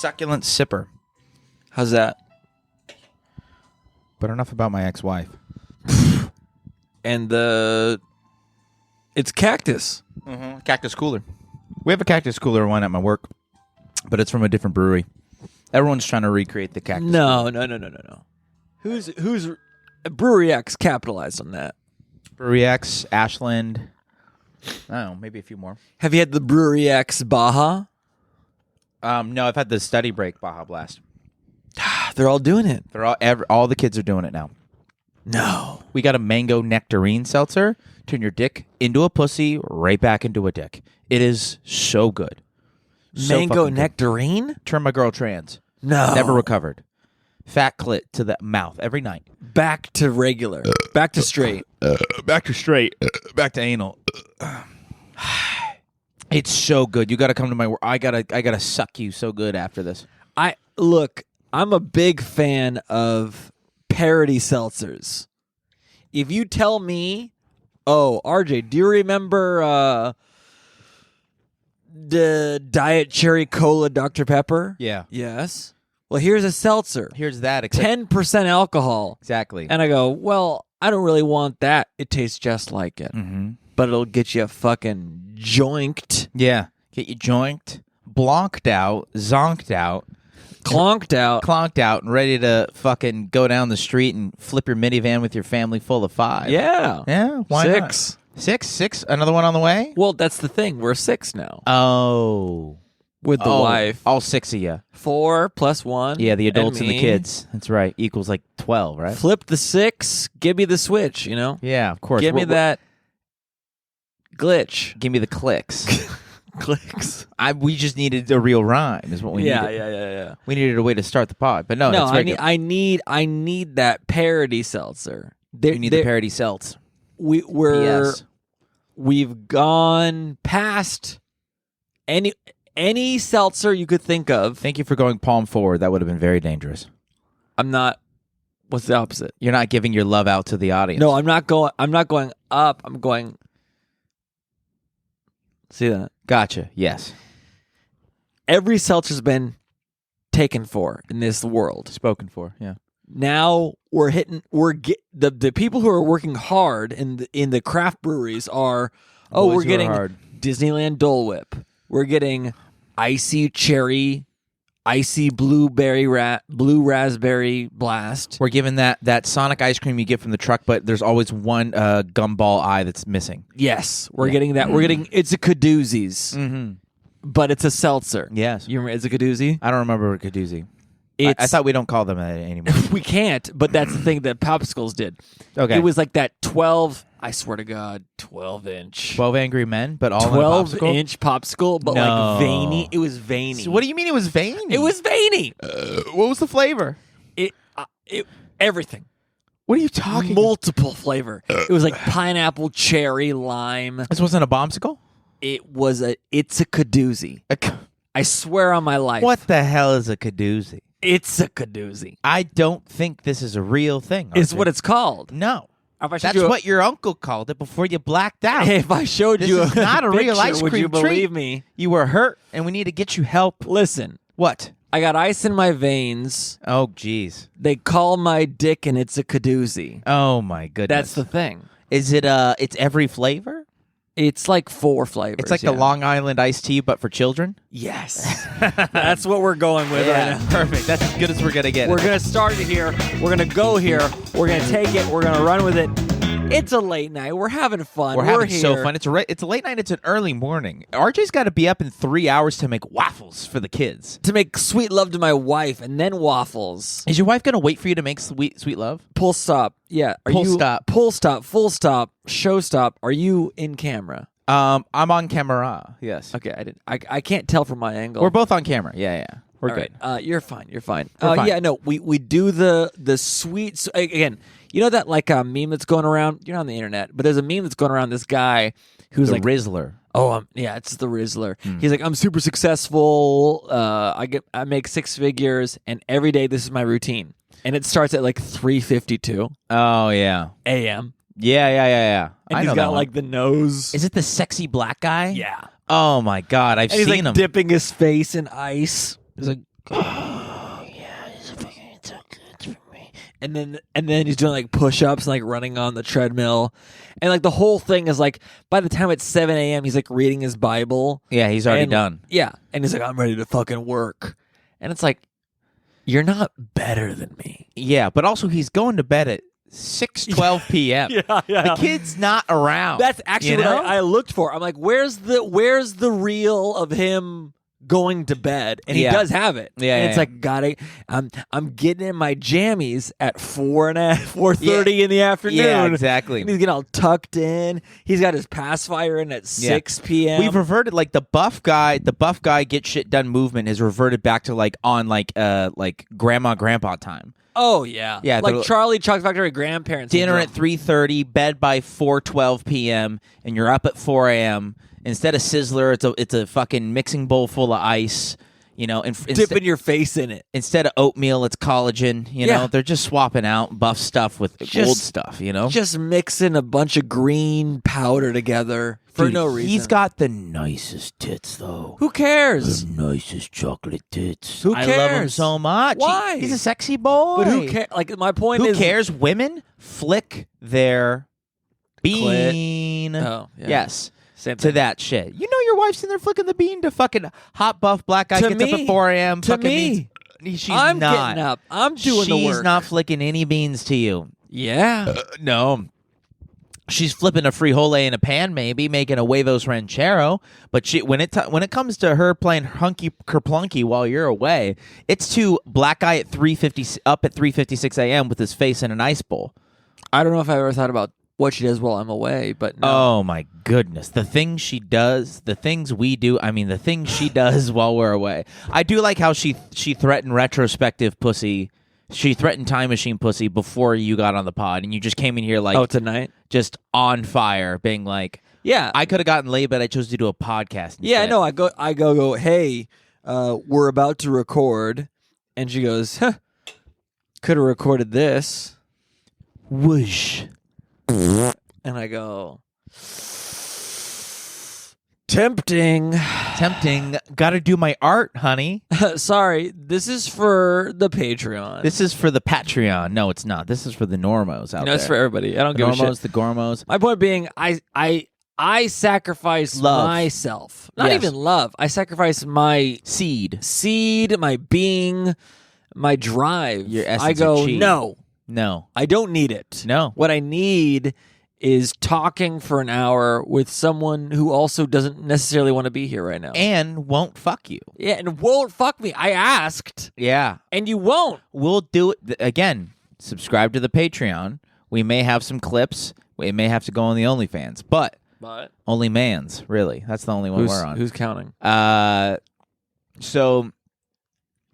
succulent sipper. How's that? But enough about my ex-wife. And it's cactus. Mm-hmm. Cactus cooler. We have a cactus cooler one at my work, but it's from a different brewery. Everyone's trying to recreate the cactus. No. Who's Brewery X capitalized on that? Brewery X, Ashland. I don't know, maybe a few more. Have you had the Brewery X Baja? No, I've had the Study Break Baja Blast. They're all doing it. They're all the kids are doing it now. No. We got a mango nectarine seltzer. Turn your dick into a pussy, right back into a dick. It is so good. So Mango fucking good. nectarine? Turn my girl trans. No. Never recovered. Fat clit to the mouth every night. Back to regular. Back to straight. Back to straight. Back to anal. It's so good. You got to come to my work. I gotta suck you so good after this. I'm a big fan of parody seltzers. If you tell me, RJ, do you remember the Diet Cherry Cola Dr. Pepper? Yeah. Yes. Well, here's a seltzer. Here's that. 10% alcohol. Exactly. And I go, well, I don't really want that. It tastes just like it. Mm-hmm. But it'll get you fucking joinked. Yeah. Get you joinked, blonked out, zonked out. Clonked out, and ready to fucking go down the street and flip your minivan with your family full of 5. Yeah. Yeah, why 6. not? 6? Another one on the way? Well, that's the thing. We're 6 now. Oh. With the wife. All 6 of you. 4 plus 1. Yeah, the adults and the me. kids. That's right. Equals like 12, right? Flip the 6. Give me the switch, you know? Yeah, of course. Give me that glitch. Give me the clicks. Clicks. We just needed a real rhyme is what we needed. Yeah. We needed a way to start the pod. But no, that's regular. I need that parody seltzer. You need the parody seltz. We've gone past any seltzer you could think of. Thank you for going palm forward. That would have been very dangerous. I'm not. What's the opposite? You're not giving your love out to the audience. No, I'm not going up. I'm going. See that? Gotcha. Yes. Every seltzer's been taken for in this world. Spoken for. Yeah. Now the people who are working hard in the craft breweries are we're getting Disneyland Dole Whip. We're getting icy cherry, icy blue raspberry blast. We're given that Sonic ice cream you get from the truck, but there's always one gumball eye that's missing. Yes, we're getting that. We're getting it's a Caduceus, but it's a seltzer. Yes, you remember it's a Caduceus? I don't remember a Caduceus. I thought we don't call them that anymore. We can't, but that's the thing that Popsicles did. Okay, it was like that 12. I swear to God, 12-inch. 12 Angry Men, but all in a popsicle? 12-inch popsicle, but like veiny. It was veiny. So what do you mean it was veiny? It was veiny. What was the flavor? It everything. What are you talking? Multiple flavor. It was like pineapple, cherry, lime. This wasn't a bombsicle? It's a Caduceus. I swear on my life. What the hell is a Caduceus? It's a Caduceus. I don't think this is a real thing. It's what it's called. No. That's what your uncle called it before you blacked out. If I showed this you is not a picture, real ice cream would you believe treat. me? You were hurt, and we need to get you help. Listen. What? I got ice in my veins. Oh, jeez. They call my dick, and it's a Caduceus. Oh, my goodness. That's the thing. Is it, it's every flavor? It's like 4 flavors. It's like the Long Island iced tea, but for children? Yes. That's what we're going with right now. Perfect. That's as good as we're going to get. We're going to start it here. We're going to go here. We're going to take it. We're going to run with it. It's a late night. We're having fun. We're having here. so fun. It's a late night. It's an early morning. RJ's got to be up in 3 hours to make waffles for the kids. To make sweet love to my wife and then waffles. Is your wife going to wait for you to make sweet love? Pull stop. Yeah. Pull stop. Pull stop. Full stop. Show stop. Are you in camera? I'm on camera. Yes. Okay. I can't tell from my angle. We're both on camera. Yeah. We're all good. Right. You're fine. You're fine. We're fine. Yeah. No. We do the sweet again. You know that like a meme that's going around? You're on the internet, but there's a meme that's going around. This guy who's the like Rizzler. Oh, yeah, it's the Rizzler. He's like, I'm super successful. I make 6 figures, and every day this is my routine. And it starts at like 3:52. Oh yeah, a.m. Yeah. And I know he's got like the nose. Is it the sexy black guy? Yeah. Oh my God, I've and he's seen like him dipping his face in ice. He's like, oh yeah, it's so good for me. And then he's doing like push-ups, and, like running on the treadmill, and like the whole thing is like by the time it's 7 a.m. he's like reading his Bible. Yeah, he's already done. Yeah, and he's like, I'm ready to fucking work, and it's like, you're not better than me. Yeah, but also he's going to bed at 6:12 p.m. Yeah. The kid's not around. That's actually what I looked for. I'm like, where's the reel of him going to bed? And he does have it. Yeah, and it's like, I'm getting in my jammies at 4:30 in the afternoon. Yeah, exactly. And he's getting all tucked in. He's got his pacifier in at 6 p.m. We've reverted like the buff guy get shit done movement has reverted back to like grandma grandpa time. Oh yeah, yeah. Like Charlie Chocolate Factory grandparents. Dinner at 3:30, bed by 4:12 p.m. and you're up at 4 a.m. Instead of Sizzler, it's a fucking mixing bowl full of ice. You know, and dipping your face in it. Instead of oatmeal, it's collagen. You know, they're just swapping out buff stuff with old stuff. You know, just mixing a bunch of green powder together for no reason. He's got the nicest tits, though. Who cares? The nicest chocolate tits. Who cares? I love him so much. Why? He's a sexy boy. But who cares? Like my point is, who cares? Women flick their bean. Oh, yeah. Yes. Same to thing. that shit. You know your wife's in there flicking the bean to fucking hot buff black guy To gets up me. at 4 a.m. To fucking me. She's I'm not. getting up. I'm doing the work. She's not flicking any beans to you. Yeah. No. She's flipping a frijole in a pan, maybe making a huevos ranchero. But when it comes to her playing hunky kerplunky while you're away, it's to black guy at 3:56 a.m. with his face in an ice bowl. I don't know if I ever thought about what she does while I'm away, but no. Oh my goodness, the things she does, the things we do. I mean, the things she does while we're away. I do like how she threatened retrospective pussy. She threatened time machine pussy before you got on the pod, and you just came in here like tonight, just on fire, being like, yeah, I could have gotten laid, but I chose to do a podcast. Instead. Yeah, no, I go. Hey, we're about to record, and she goes, huh, could have recorded this. Whoosh. And I go, tempting. Got to do my art, honey. Sorry, this is for the Patreon. This is for the Patreon. No, it's not. This is for the normos out there. It's for everybody. I don't give a shit. The gormos. My point being, I sacrifice myself. Not even love. I sacrifice my seed, my being, my drive. Your essence I go, no, I don't need it. No. What I need is talking for an hour with someone who also doesn't necessarily want to be here right now. And won't fuck you. Yeah, and won't fuck me. I asked. Yeah. And you won't. We'll do it. Again, subscribe to the Patreon. We may have some clips. We may have to go on the OnlyFans. But only mans, really. That's the only one we're on. Who's counting? So...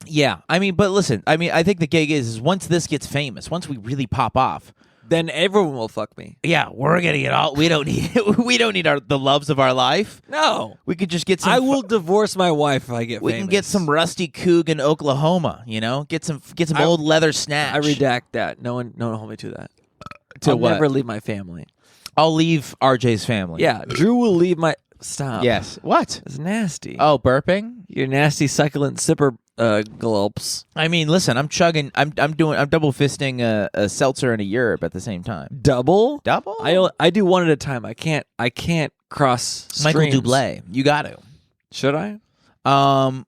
yeah, I mean, but listen, I mean, I think the gig is once this gets famous, once we really pop off, then everyone will fuck me. Yeah, we're gonna get all. We don't need the loves of our life. No, we could just get some. I will divorce my wife if I get. We famous. can get some Rusty Coog in Oklahoma. You know, get some old leather snatch. I redact that. No one hold me to that. To I'll what? never leave my family. I'll leave RJ's family. Yeah, Drew will leave my. Stop. Yes. What? It's nasty. Oh, burping. Your nasty succulent sipper gulps. I mean, listen, I'm chugging. I'm double fisting a seltzer and a yerb at the same time. Double. I do one at a time. I can't cross Michael streams. Bublé. You got to. Should I?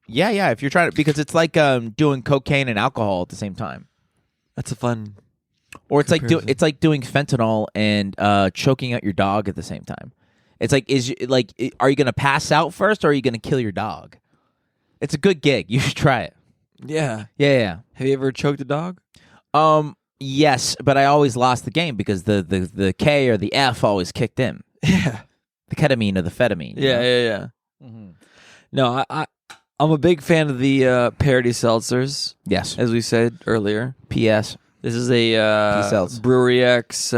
Yeah. If you're trying to, because it's like doing cocaine and alcohol at the same time. That's a fun. Or it's like doing fentanyl and choking out your dog at the same time. It's like, are you going to pass out first or are you going to kill your dog? It's a good gig. You should try it. Yeah. Yeah. Have you ever choked a dog? Yes, but I always lost the game because the K or the F always kicked in. Yeah. The ketamine or the phetamine. Yeah. Mm-hmm. No, I'm a big fan of the parody seltzers. Yes. As we said earlier. P.S. This is a Brewery X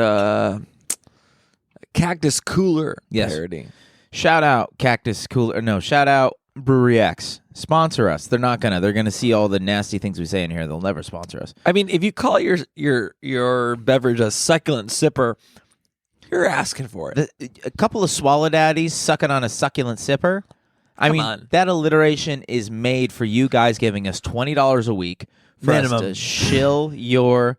Cactus Cooler parody. Shout out Cactus Cooler. No, shout out Brewery X. Sponsor us. They're not gonna. They're gonna see all the nasty things we say in here. They'll never sponsor us. I mean, if you call your beverage a succulent sipper, you're asking for it. A couple of Swallow Daddies sucking on a succulent sipper. I Come mean, on. that alliteration is made for you guys giving us $20 a week for Minimum. us to shill your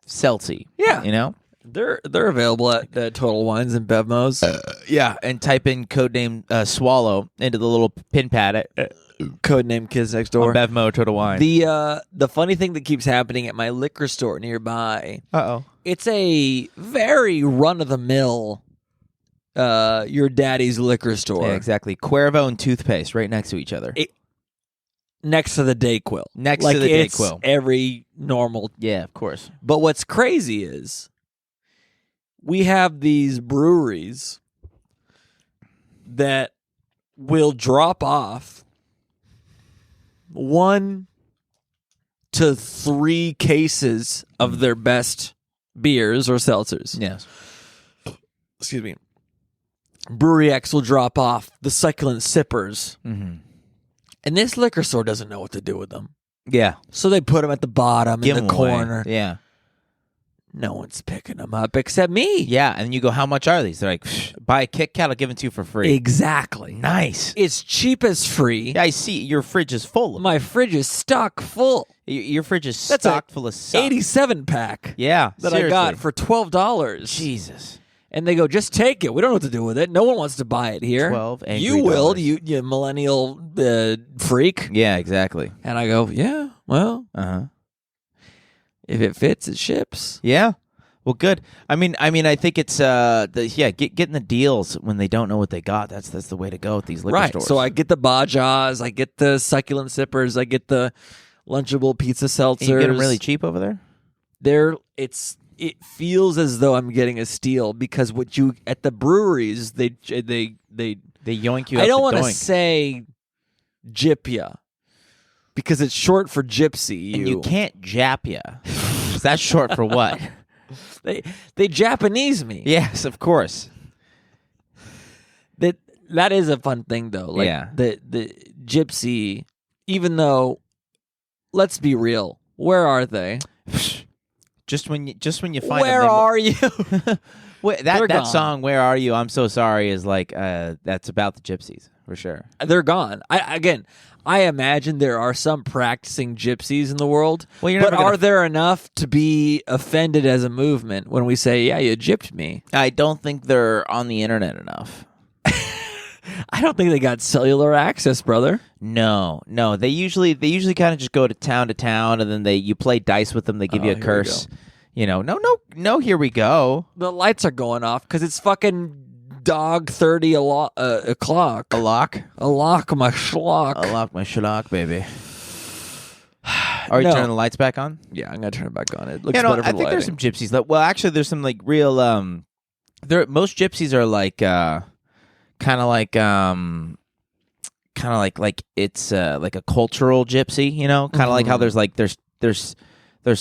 Celtic. Yeah. You know? They're available at Total Wines and Bevmos. Yeah, and type in codename Swallow into the little pin pad at Codename Kids Next Door. Bevmo Total Wine. The funny thing that keeps happening at my liquor store nearby, Uh-oh. it's a very run-of-the-mill your daddy's liquor store. Yeah, exactly. Cuervo and toothpaste right next to each other. Next to the Dayquil. Next like to the it's Dayquil. every normal. Yeah, of course. But what's crazy is we have these breweries that will drop off 1 to 3 cases of their best beers or seltzers. Yes. Excuse me. Brewery X will drop off the succulent sippers. Mm-hmm. And this liquor store doesn't know what to do with them. Yeah. So they put them at the bottom Give in the 'em away. corner. Yeah. No one's picking them up except me. Yeah, and you go, how much are these? They're like, buy a Kit Kat, I'll give it to you for free. Exactly. Nice. It's cheap as free. Yeah, I see. Your fridge is full. My fridge is stock full. Your fridge is That's a stocked full of suck. 87 pack Yeah, that seriously. I got for $12. Jesus. And they go, just take it. We don't know what to do with it. No one wants to buy it here. 12 angry You will, dollars. you millennial freak. Yeah, exactly. And I go, yeah, well, Uh-huh. if it fits, it ships. Yeah. Well, good. I mean, I think it's getting the deals when they don't know what they got. That's the way to go with these liquor Right. stores. So I get the Bajas, I get the succulent sippers, I get the Lunchable pizza seltzers. And you get them really cheap over there. It feels as though I'm getting a steal because at the breweries they yoink you. I up don't the want to doink. say gypia because it's short for gypsy. And you can't jap ya. That's short for what? They Japanese me. Yes, of course. That is a fun thing though. Like Yeah. the gypsy, even though, let's be real, where are they? Just when you find Where them, are you? Wait, They're that gone. song "Where Are You?" I'm so sorry is like that's about the gypsies for sure. They're gone. I imagine there are some practicing gypsies in the world, Well, you're but never gonna- are there enough to be offended as a movement when we say, "Yeah, you gypped me"? I don't think they're on the internet enough. I don't think they got cellular access, brother. No. They usually kind of just go to town, and then you play dice with them. They give you a here we curse. No. Here we go. The lights are going off because it's fucking dog 30 o'clock. A lock. A lock, my schlock. A lock my shlock, baby. Are you No. turning the lights back on? Yeah, I'm gonna turn it back on. It looks Yeah, no, better for I think there's lighting. some gypsies. Well, actually, there's some like real. Most gypsies are like kind of like it's like a cultural gypsy, kind of like how there's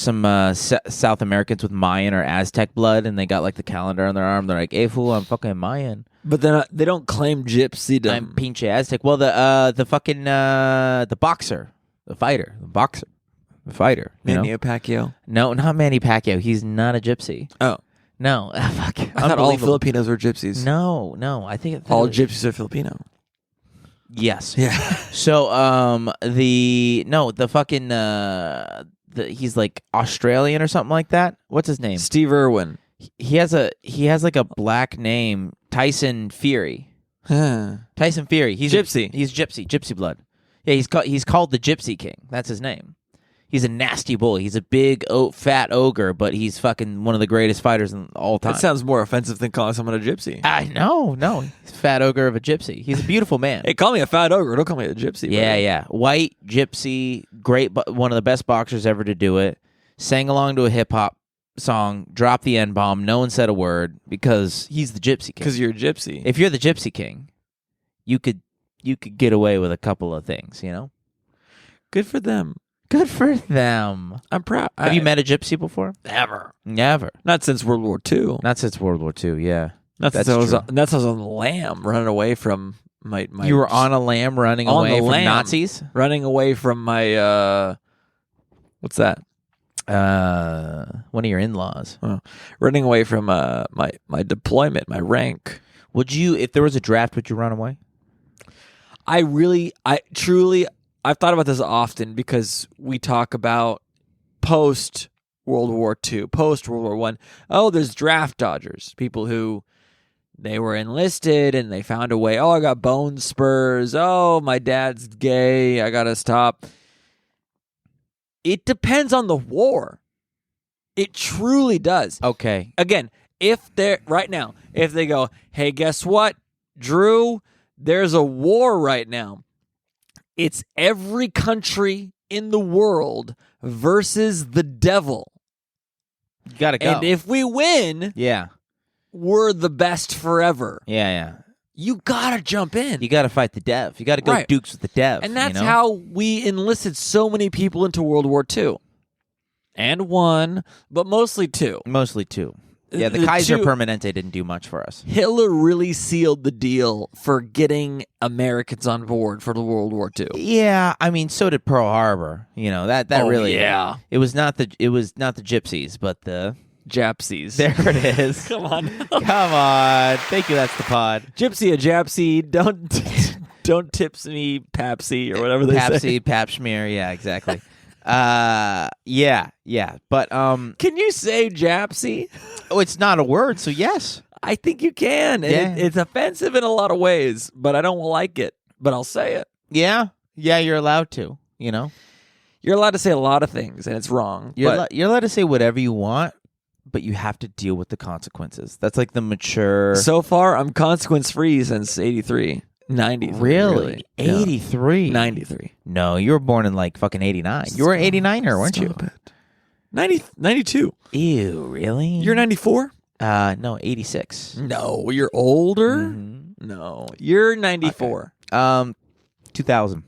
some South Americans with Mayan or Aztec blood, and they got like the calendar on their arm. They're like, "Hey fool, I'm fucking Mayan. But then they don't claim gypsydom. I'm pinche Aztec." Well, the boxer, the fighter, the fighter. Manny Pacquiao. No, not Manny Pacquiao. He's not a gypsy. Oh, No, fuck. I thought all Filipinos were gypsies. No. I think All gypsies are Filipino. Yes. Yeah. So, he's like Australian or something like that. What's his name? Steve Irwin. He has like a black name, Tyson Fury. Huh. Tyson Fury. He's Gypsy. He's gypsy blood. Yeah, he's called the Gypsy King. That's his name. He's a nasty bully. He's a big, fat ogre, but he's fucking one of the greatest fighters in all time. That sounds more offensive than calling someone a gypsy. I know, no. He's a fat ogre of a gypsy. He's a beautiful man. Hey, call me a fat ogre. Don't call me a gypsy. Yeah, buddy. yeah. White, gypsy, great, one of the best boxers ever to do it. Sang along to a hip-hop song, dropped the N-bomb, no one said a word, because he's the Gypsy King. Because you're a gypsy. If you're the Gypsy King, you could get away with a couple of things, Good for them. Good for them. I'm proud. Have you met a gypsy before? Never. Never. Not since World War II. Not since World War II, yeah. That's That's I was true. that's I was on the lam running away from my You were on a lamb running On away the from lam. Nazis? running away from my what's that? One of your in-laws. Running away from my deployment, my rank. Would you, if there was a draft, would you run away? I've thought about this often because we talk about post World War II, post World War I. Oh, there's draft dodgers, people who they were enlisted and they found a way. Oh, I got bone spurs. Oh, my dad's gay. I gotta stop. It depends on the war. It truly does. Okay. Again, if they go, hey, guess what, Drew? There's a war right now. It's every country in the world versus the devil. You gotta go. And if we win, we're the best forever. Yeah. You gotta jump in. You gotta fight the dev. You gotta go dukes with the dev. And that's how we enlisted so many people into World War II. And won, but mostly two. Mostly two. Yeah, the Kaiser Permanente didn't do much for us. Hitler really sealed the deal for getting Americans on board for the World War II. Yeah, I mean, so did Pearl Harbor. You know that really. Yeah, it was not the gypsies, but the Japsies. There it is. Come on, come on. Thank you. That's the pod. Gypsy, a Japsy. Don't tips me Papsy or whatever they say. Pap Schmear. Yeah, exactly. Yeah. But can you say Japsy? Oh, it's not a word, so yes. I think you can. Yeah. It's offensive in a lot of ways, but I don't like it. But I'll say it. Yeah, you're allowed to. You know, you're allowed to say a lot of things, and it's wrong. You're allowed to say whatever you want, but you have to deal with the consequences. That's like the mature. So far, I'm consequence free since 83. 93. Really? 83? 93. No, you were born in like fucking 89. You were an 89er, weren't you? 92. Ew, really? You're 94? No, 86. No, you're older? Mm-hmm. No, you're 94. Okay. 2000.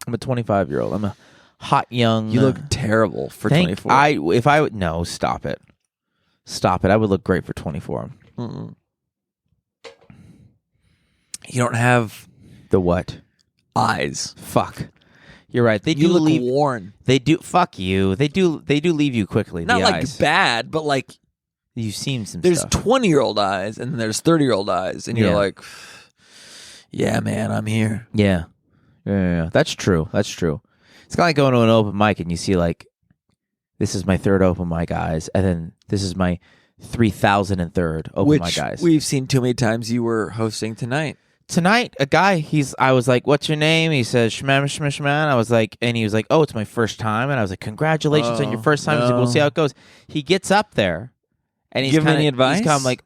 I'm a 25-year-old. I'm a hot young. You look terrible for 24. No, stop it. Stop it. I would look great for 24. Mm-mm. You don't have the what? Eyes. Fuck. You're right. You look worn. They do. Fuck you. They do leave you quickly. Not the like eyes. Bad, but like you've seen some. There's stuff. 20-year-old eyes, and then there's 30-year-old eyes, and you're like, yeah, man, I'm here. Yeah. That's true. It's kind of like going to an open mic, and you see like, this is my third open mic, guys, and then this is my 3003rd open mic, guys. We've seen too many times. You were hosting tonight. Tonight, a guy, I was like, what's your name? He says, Shman. I was like, and he was like, oh, it's my first time. And I was like, congratulations on your first time. He's like, we'll see how it goes. He gets up there and he's give any advice? He's kind of like,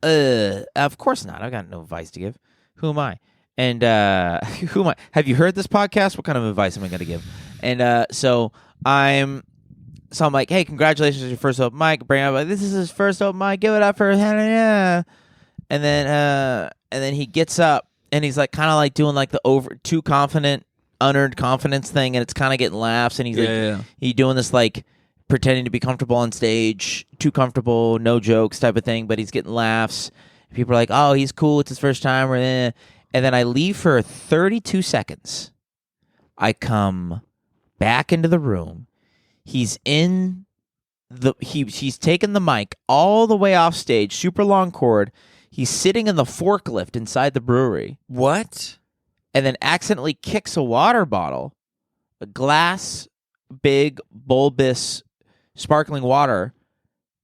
of course not. I've got no advice to give. Who am I? And who am I? Have you heard this podcast? What kind of advice am I going to give? And so I'm like, hey, congratulations on your first open mic. Bring up, this is his first open mic. Give it up for him. And then he gets up. And he's like kind of like doing like the too confident, unearned confidence thing, and it's kind of getting laughs. And he's he's doing this like pretending to be comfortable on stage, too comfortable, no jokes type of thing. But he's getting laughs. People are like, "Oh, he's cool. It's his first time." And then I leave for 32 seconds. I come back into the room. He's in he's taken the mic all the way off stage, super long cord. He's sitting in the forklift inside the brewery. What? And then accidentally kicks a water bottle, a glass, big, bulbous, sparkling water,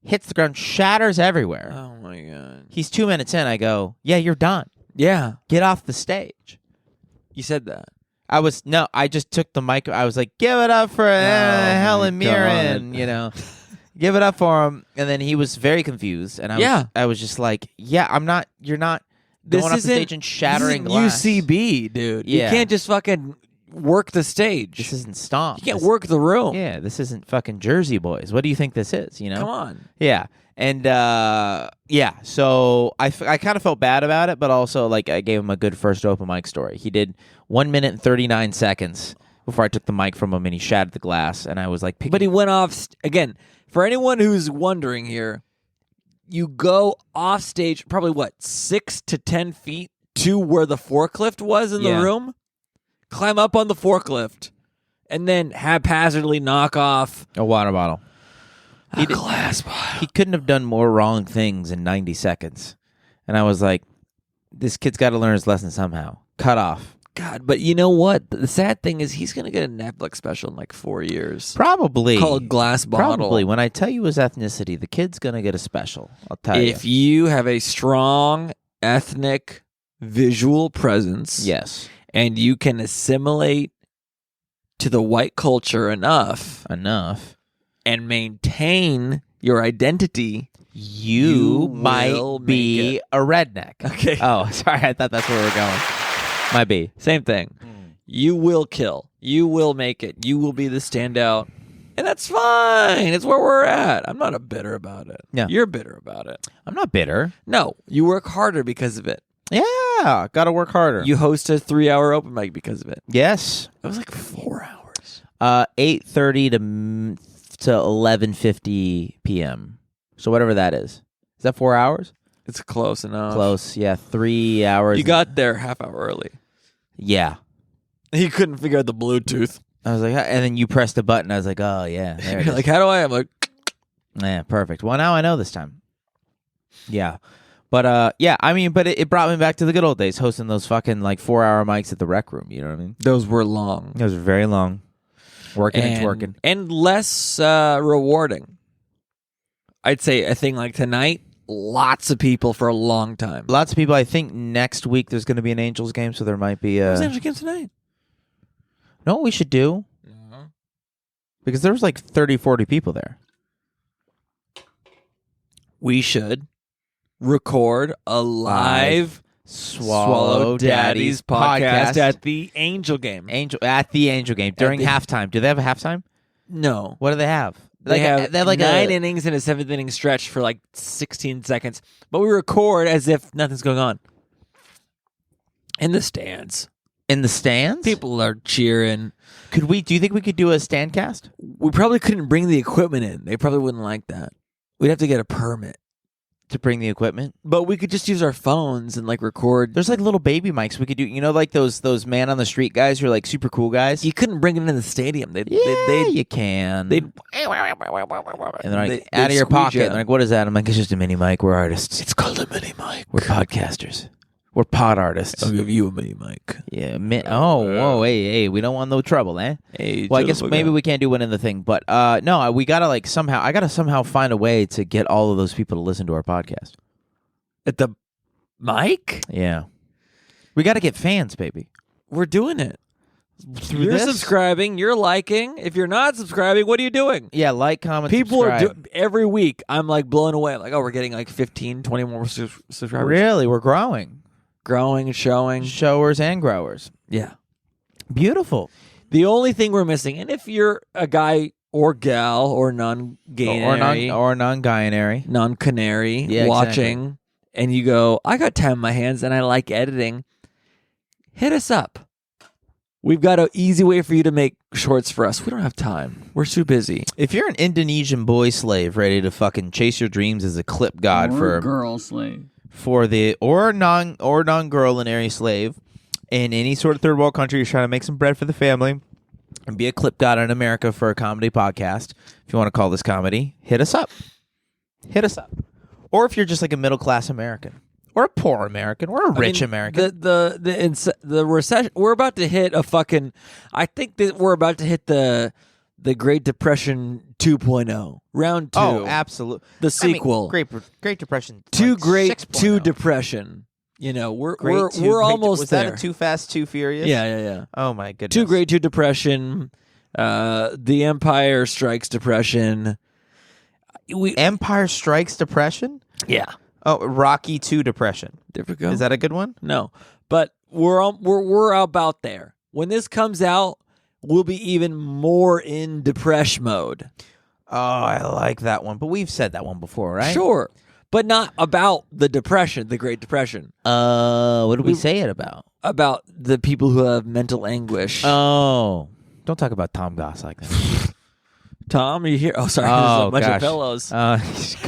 hits the ground, shatters everywhere. Oh, my God. He's 2 minutes in. I go, yeah, you're done. Yeah. Get off the stage. You said that. I just took the mic. I was like, give it up for Helen Mirren, you know. Give it up for him. And then he was very confused. And I was just like, you're not going off the stage and shattering glass. UCB, dude. Yeah. You can't just fucking work the stage. This isn't Stomp. You can't work the room. Yeah, this isn't fucking Jersey Boys. What do you think this is, you know? Come on. Yeah. And, so I kind of felt bad about it, but also, like, I gave him a good first open mic story. He did 1 minute and 39 seconds before I took the mic from him, and he shattered the glass, and I was like... But he went off... Again... For anyone who's wondering here, you go off stage probably, 6 to 10 feet to where the forklift was in the room, climb up on the forklift, and then haphazardly knock off... a water bottle. A glass bottle. He couldn't have done more wrong things in 90 seconds. And I was like, this kid's got to learn his lesson somehow. Cut off. God, but you know what? The sad thing is he's going to get a Netflix special in like 4 years. Probably. Called Glass Bottle. Probably. When I tell you his ethnicity, the kid's going to get a special. I'll tell you. If you have a strong ethnic visual presence, yes, and you can assimilate to the white culture enough, and maintain your identity, you might be a redneck. Okay. Oh, sorry. I thought that's where we were going. Might be. Same thing. You will kill. You will make it. You will be the standout. And that's fine. It's where we're at. I'm not bitter about it. Yeah. You're bitter about it. I'm not bitter. No. You work harder because of it. Yeah. Got to work harder. You host a 3-hour open mic because of it. Yes. It was like 4 hours. 8:30 to 11:50 p.m. So whatever that is. Is that 4 hours? It's close enough. Close. Yeah. 3 hours. You got there half hour early. Yeah. He couldn't figure out the Bluetooth. I was like, and then you pressed the button. I was like, oh, yeah. There it You're is. like, how do I? I'm like, yeah, perfect. Well, now I know this time. Yeah. But, yeah, I mean, but it brought me back to the good old days, hosting those fucking, like, 4-hour mics at the rec room. You know what I mean? those were long. Those were very long. Working and twerking. And less rewarding. I'd say a thing like tonight, lots of people for a long time. Lots of people. I think next week there's going to be an Angels game, so there might be a... Who's Angels game tonight? Know what we should do? Because there was like 30, 40 people there. We should record a live Swallow Daddy's podcast at the Angel game. At the Angel game during halftime. Do they have a halftime? No. What do they have? They have like 9 innings and a 7th inning stretch for like 16 seconds. But we record as if nothing's going on. In the stands. In the stands? People are cheering. Do you think we could do a stand cast? We probably couldn't bring the equipment in. They probably wouldn't like that. We'd have to get a permit. To bring the equipment? But we could just use our phones and like record. There's like little baby mics we could do. You know, like those man on the street guys who are like super cool guys? You couldn't bring it in the stadium. You can. And they're like, out of your pocket. And they're like, what is that? I'm like, it's just a mini mic. We're artists. It's called a mini mic. We're podcasters. We're pod artists. I'll give you a mini mic. Yeah. Whoa, hey, we don't want no trouble, eh? Hey, well, I guess maybe we can't do one in the thing, but no, we gotta like I gotta somehow find a way to get all of those people to listen to our podcast. At the mic? Yeah. We gotta get fans, baby. We're doing it. You're this? subscribing. You're liking. If you're not subscribing, what are you doing? Yeah, like, comment, People subscribe. every week. I'm like blown away. Like, oh, we're getting like 15, 20 more subscribers. Really? We're growing. Growing and showing. Showers and growers. Yeah. Beautiful. The only thing we're missing, and if you're a guy or gal or non-gay or non-binary, non-canary watching, and you go, I got time on my hands and I like editing, hit us up. We've got an easy way for you to make shorts for us. We don't have time. We're too busy. If you're an Indonesian boy slave ready to fucking chase your dreams as a clip god or a girl slave. For the or non-girl-inary slave in any sort of third world country, you're trying to make some bread for the family and be a clip god in America for a comedy podcast. If you want to call this comedy, hit us up. Hit us up. Or if you're just like a middle class American, or a poor American, or a rich American. The recession. We're about to hit a fucking. I think that we're about to hit the Great Depression 2.0, round 2. Oh, absolutely. The sequel. Great Depression. Too like great 6.0. to depression. You know, we're almost was there. Was that a Too Fast, Too Furious? Yeah. Oh my goodness. Too great to depression. The Empire Strikes Depression. Empire Strikes Depression? Yeah. Oh, Rocky 2 Depression. There we go. Is that a good one? No, but we're about there. When this comes out, we'll be even more in depression mode. Oh, I like that one. But we've said that one before, right? Sure. But not about the depression, the Great Depression. What did we say it about? About the people who have mental anguish. Oh. Don't talk about Tom Goss like that. Tom, are you here? Oh, sorry. Oh, There's a bunch gosh. of pillows.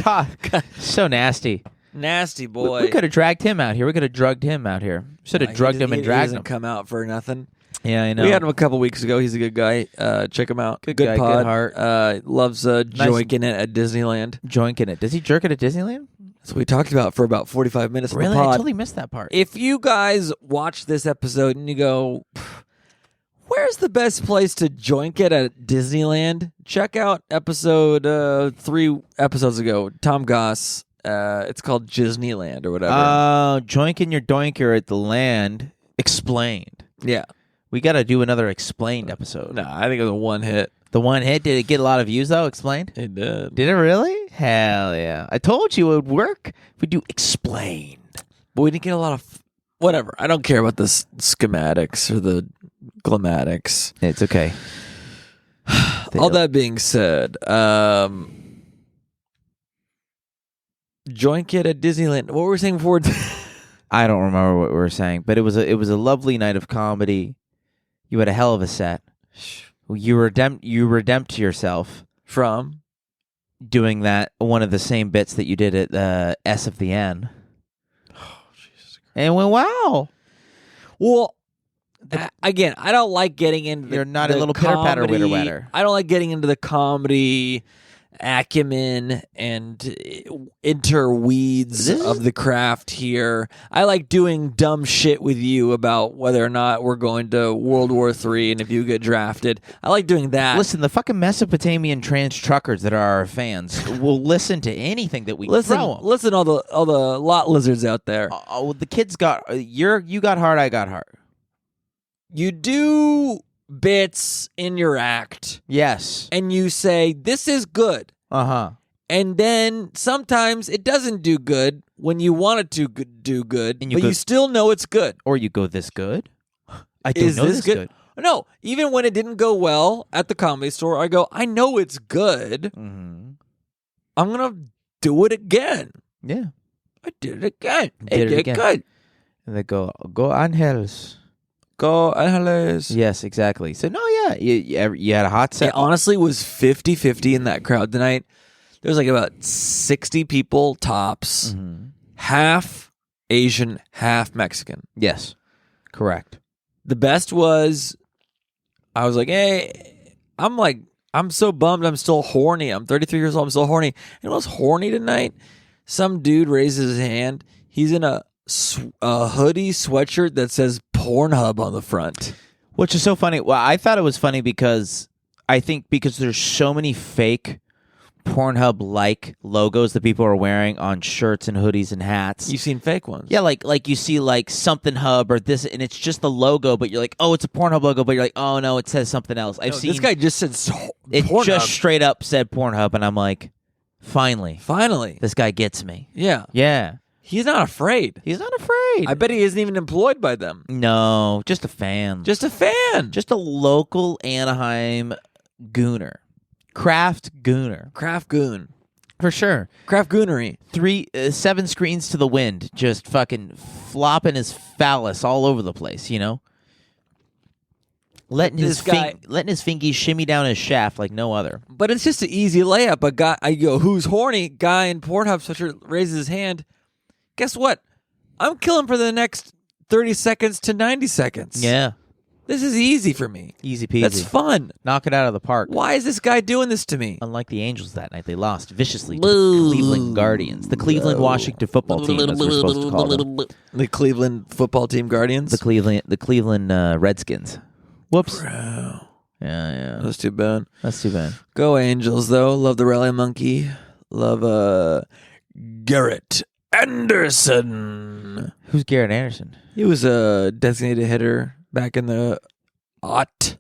God. So nasty. Nasty boy. We could have dragged him out here. We could have drugged him out here. Should have drugged him and he dragged doesn't him. come out for nothing. Yeah, I know. We had him a couple weeks ago. He's a good guy. Check him out. Good guy, pod. good heart. Loves joinking it at Disneyland. Joinking it. Does he jerk it at Disneyland? That's what we talked about for about 45 minutes. Really? Of the pod. I totally missed that part. If you guys watch this episode and you go, where's the best place to joint it at Disneyland? Check out episode 3 episodes ago. Tom Goss. It's called Disneyland or whatever. Joinking your doinker at the land explained. Yeah. We got to do another explained episode. No, I think it was a one hit. The one hit, did it get a lot of views though? Explained? It did. Did it really? Hell yeah. I told you it would work if we do explained. But we didn't get a lot of whatever. I don't care about the schematics or the glamatics. It's okay. All that being said, Joint Kid at Disneyland. What were we saying before? I don't remember what we were saying, but it was a lovely night of comedy. You had a hell of a set. You redeemed yourself From doing that one of the same bits that you did at S of the N. Oh, Jesus Christ. And went, wow. Well, again, I don't like getting into the You're not a little pitter-patter, comedy. witter-watter. I don't like getting into the comedy acumen and interweeds of the craft here. I like doing dumb shit with you about whether or not we're going to World War III and if you get drafted. I like doing that. Listen, the fucking Mesopotamian trans truckers that are our fans will listen to anything that we throw them. Listen, all the lot lizards out there. The kids got you got hard, I got hard. You do bits in your act. Yes. And you say, this is good. Uh-huh. And then sometimes it doesn't do good when you want it to do good, but you still know it's good. Or you go, this good? I don't know this good. No, even when it didn't go well at the Comedy Store, I go, I know it's good. Mm-hmm. I'm going to do it again. Yeah. I did it again. Did it again. Good. And they go Angels. Go Angeles. Yes, exactly. So, no, yeah, you had a hot set. It honestly was 50-50 in that crowd tonight. There was like about 60 people tops, half Asian, half Mexican. Yes, correct. The best was, I was like, hey, I'm so bummed I'm still horny. I'm 33 years old, I'm still horny. And I was horny tonight. Some dude raises his hand. He's in a hoodie sweatshirt that says Pornhub on the front, which is so funny. Well, I thought it was funny because there's so many fake Pornhub like logos that people are wearing on shirts and hoodies and hats. You've seen fake ones. Yeah, like you see like something hub or this, and it's just the logo, but you're like, oh, it's a Pornhub logo, but you're like, oh no, it says something else. I've seen this guy just said it Pornhub. Just straight up said Pornhub, and I'm like, finally, this guy gets me. Yeah. He's not afraid. He's not afraid. I bet he isn't even employed by them. No, just a fan. Just a local Anaheim gooner. Craft gooner. Craft goon. For sure. Craft goonery. 7 screens to the wind, just fucking flopping his phallus all over the place, you know? Letting his fingies shimmy down his shaft like no other. But it's just an easy layup. A guy, I go, who's horny? Guy in Pornhub sweatshirt raises his hand. Guess what? I'm killing for the next 30 seconds to 90 seconds. Yeah. This is easy for me. Easy peasy. That's fun. Knock it out of the park. Why is this guy doing this to me? Unlike the Angels that night, they lost viciously to the Cleveland Guardians. The Cleveland Washington football team, as we're supposed to call them. The Cleveland football team Guardians? The Cleveland Redskins. Whoops. Bro. Yeah. That's too bad. Go Angels, though. Love the rally monkey. Love Garrett Anderson. Who's Garrett Anderson? He was a designated hitter back in the aught.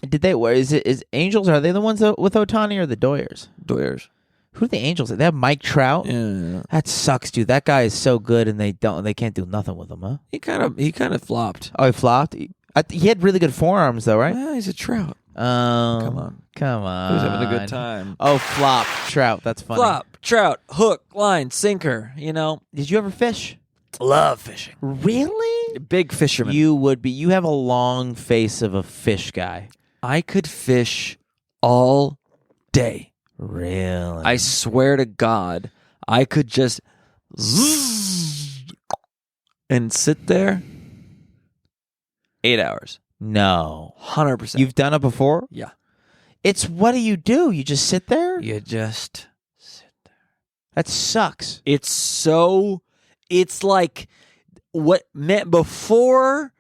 Did they? Is Angels? Are they the ones with Ohtani or the Doyers? Doyers. Who are the Angels? They have Mike Trout. Yeah. That sucks, dude. That guy is so good, and they can't do nothing with him, huh? He kind of flopped. Oh, he flopped. He had really good forearms, though, right? Yeah, he's a Trout. Come on. He was having a good time. Oh, flop Trout. That's funny. Flop Trout, hook, line, sinker. You know. Did you ever fish? Love fishing. Really? Big fisherman. You would be. You have a long face of a fish guy. I could fish all day. Really? I swear to God, I could just and sit there 8 hours. No. 100%. You've done it before? Yeah. It's what do? You just sit there? You just sit there. That sucks. It's like what meant before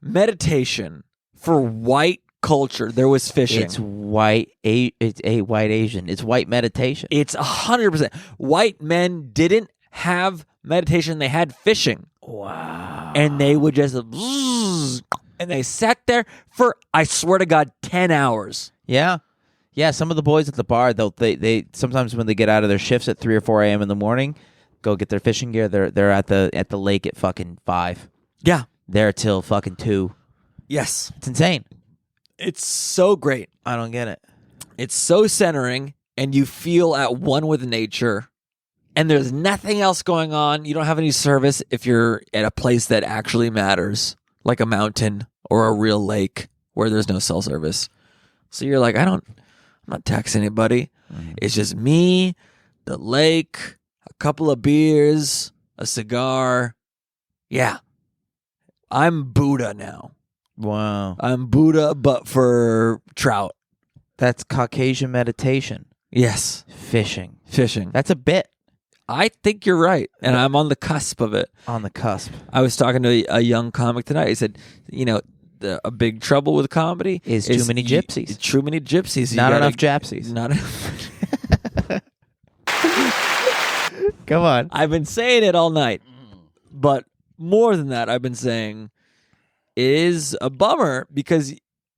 meditation for white culture, there was fishing. It's white. It's a white Asian. It's white meditation. It's 100%. White men didn't have meditation. They had fishing. Wow. And they would just, and they sat there for, I swear to God, 10 hours. Yeah. Yeah, some of the boys at the bar, they sometimes when they get out of their shifts at 3 or 4 a.m. in the morning, go get their fishing gear. They're at the lake at fucking 5. Yeah. There till fucking 2. Yes. It's insane. It's so great. I don't get it. It's so centering, and you feel at one with nature, and there's nothing else going on. You don't have any service if you're at a place that actually matters, like a mountain or a real lake where there's no cell service. So you're like, I'm not texting anybody. It's just me, the lake, a couple of beers, a cigar. Yeah. I'm Buddha now. Wow. I'm Buddha, but for trout. That's Caucasian meditation. Yes. Fishing. That's a bit. I think you're right, and I'm on the cusp of it. On the cusp. I was talking to a young comic tonight. He said, a big trouble with comedy is too many gypsies. Too many gypsies. Not enough japsies. Not enough. Come on. I've been saying it all night, but more than that, I've been saying it is a bummer because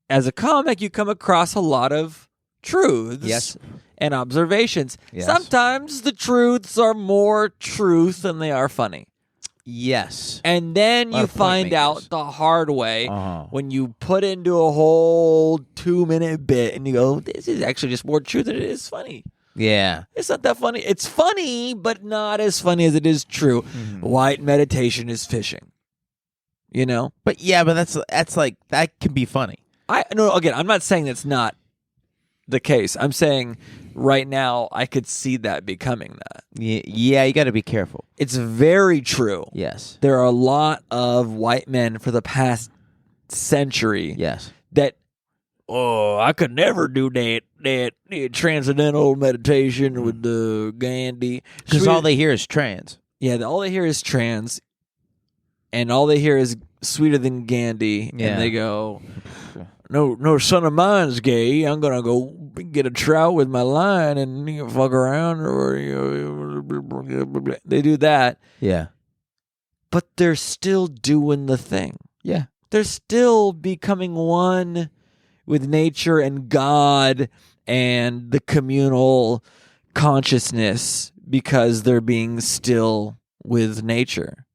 as a comic, you come across a lot of truths and observations. Yes. Sometimes the truths are more truth than they are funny. Yes. And then you find out the hard way when you put into a whole 2-minute bit and you go, this is actually just more true than it is funny. Yeah. It's not that funny. It's funny, but not as funny as it is true. White meditation is fishing. But yeah, but that's like, that can be funny. Again, I'm not saying that's not the case. I'm saying right now I could see that becoming that. Yeah, you got to be careful. It's very true. Yes. There are a lot of white men for the past century that, I could never do that transcendental meditation with the Gandhi. Because all they hear is trans. Yeah, all they hear is trans, and all they hear is sweeter than Gandhi, and they go, no son of mine's gay. I'm gonna go get a trout with my line and fuck around, or they do that. Yeah, but they're still doing the thing. Yeah, they're still becoming one with nature and God and the communal consciousness because they're being still with nature.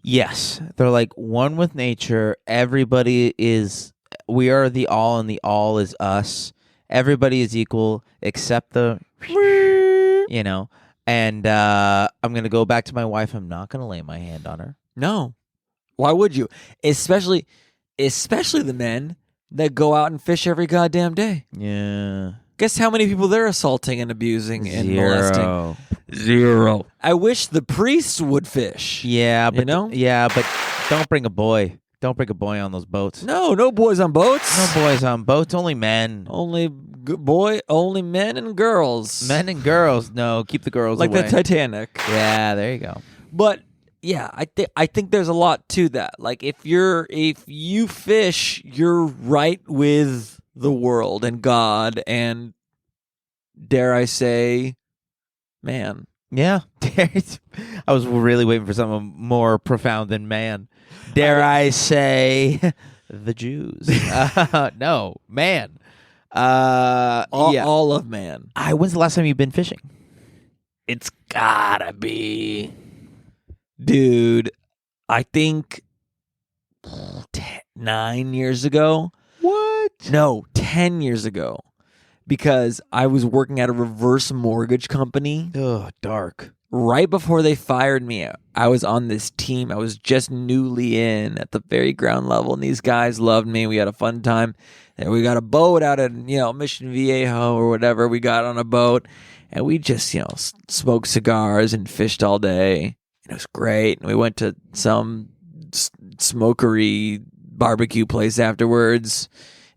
Yes, they're like one with nature. We are the all, and the all is us. Everybody is equal except the, and I'm going to go back to my wife. I'm not going to lay my hand on her. No. Why would you? Especially the men that go out and fish every goddamn day. Yeah. Guess how many people they're assaulting and abusing and molesting? 0. I wish the priests would fish. Yeah, but but don't bring a boy. Don't bring a boy on those boats. No boys on boats. No boys on boats. Only men. Only men and girls. Men and girls. No, keep the girls like away. the Titanic. Yeah, there you go. But yeah, I think there's a lot to that. Like if you fish, you're right with the world and God and, dare I say, man. Yeah. I was really waiting for something more profound than man. Dare I say the Jews. No, man. All of man. When's the last time you've been fishing? It's gotta be, dude, I think 9 years ago. What? No, 10 years ago. Because I was working at a reverse mortgage company. Oh, dark. Right before they fired me, I was on this team. I was just newly in at the very ground level, and these guys loved me. We had a fun time. And we got a boat out at, Mission Viejo or whatever. We got on a boat, and we just, smoked cigars and fished all day. And it was great. And we went to some smokery barbecue place afterwards.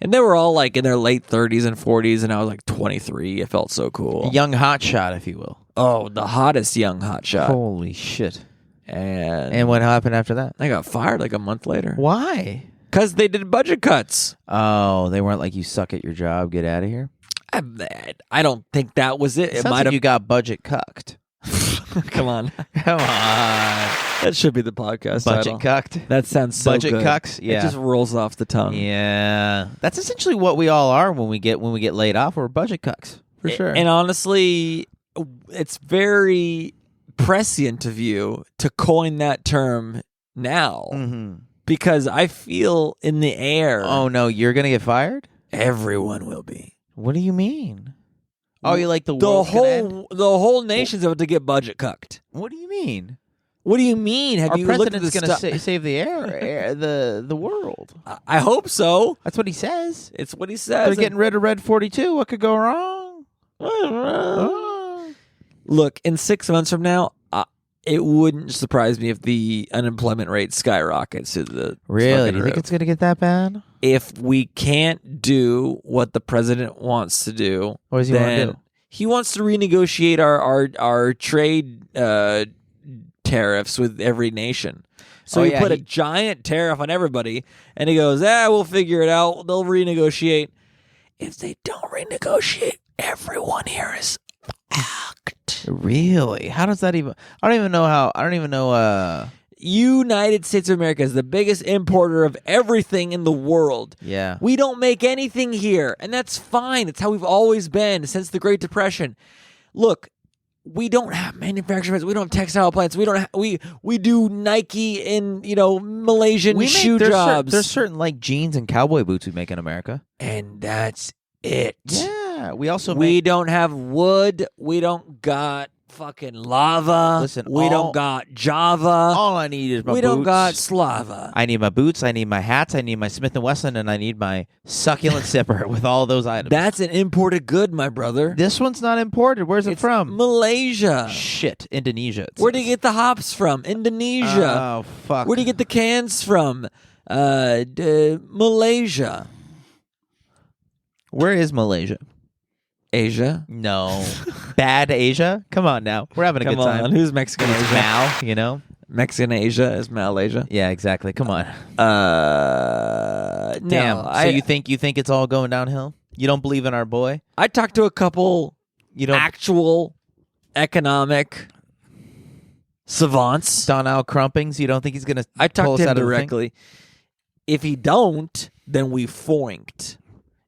And they were all like in their late 30s and 40s, and I was like 23. It felt so cool. A young hotshot, if you will. Oh, the hottest young hotshot. Holy shit. And what happened after that? I got fired like a month later. Why? Because they did budget cuts. Oh, they weren't like, you suck at your job, get out of here? I don't think that was it. It might have. You got budget cucked. Come on. Come on. That should be the podcast Budget title. cucked. That sounds so budget good. cucks. Yeah. It just rolls off the tongue. Yeah. That's essentially what we all are when we get laid off. We're budget cucks. For sure. And honestly, it's very prescient of you to coin that term now. Mm-hmm. Because I feel in the air. Oh, no. You're going to get fired? Everyone will be. What do you mean? Oh, you like the whole nation's about to get budget cucked. What do you mean? What do you mean? Have Our you looked at president's going to save the the world. I hope so. That's what he says. It's what he says. They're getting rid of Red 42. What could go wrong? Look, in 6 months from now, it wouldn't surprise me if the unemployment rate skyrockets to the Really? Do you roof. think it's going to get that bad? If we can't do what the president wants to do, What does he want to do? He wants to renegotiate our trade tariffs with every nation. So he put a giant tariff on everybody, and he goes, we'll figure it out. They'll renegotiate. If they don't renegotiate, everyone here is fucked. Really? How does that even... I don't even know... United States of America is the biggest importer of everything in the world. Yeah. We don't make anything here, and that's fine. It's how we've always been since the Great Depression. Look, we don't have manufacturing plants. We don't have textile plants. We do Nike in Malaysian shoe jobs. There's certain like jeans and cowboy boots we make in America, and that's it. Yeah. We don't have wood. We don't got fucking lava. Listen, we don't got Java. All I need is my boots. We don't got Slava. I need my boots. I need my hats. I need my Smith & Wesson, and I need my succulent zipper with all those items. That's an imported good, my brother. This one's not imported. Where's it from? Malaysia. Shit, Indonesia. Where do you get the hops from? Indonesia. Oh, fuck. Where do you get the cans from? Malaysia. Where is Malaysia? Asia. No. Bad Asia? Come on now. We're having a good time. Who's Mexican Asia? Mal, Mexican Asia is Malaysia. Yeah, exactly. Come on. Damn. So you think it's all going downhill? You don't believe in our boy? I talked to a couple actual economic savants. Donald Crumpings? You don't think he's going to I talked pull us to him out of the directly. If he don't, then we foinked.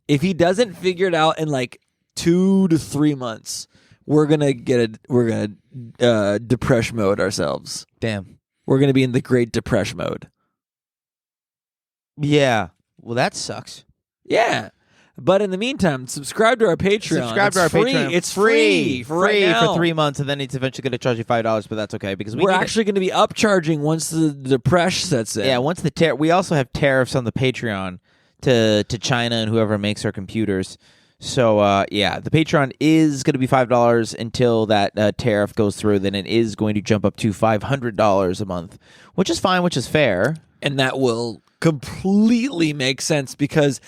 If he doesn't figure it out in like 2 to 3 months, we're gonna depression mode ourselves. Damn. We're gonna be in the Great Depression mode. Yeah. Well, that sucks. Yeah. But in the meantime, subscribe to our Patreon. Patreon. It's free for right now. For 3 months, and then it's eventually going to charge you $5, but that's okay because we're actually going to be upcharging once the depression sets in. Yeah, once we also have tariffs on the Patreon to China and whoever makes our computers. So the Patreon is going to be $5 until that tariff goes through. Then it is going to jump up to $500 a month, which is fine, which is fair, and that will completely make sense because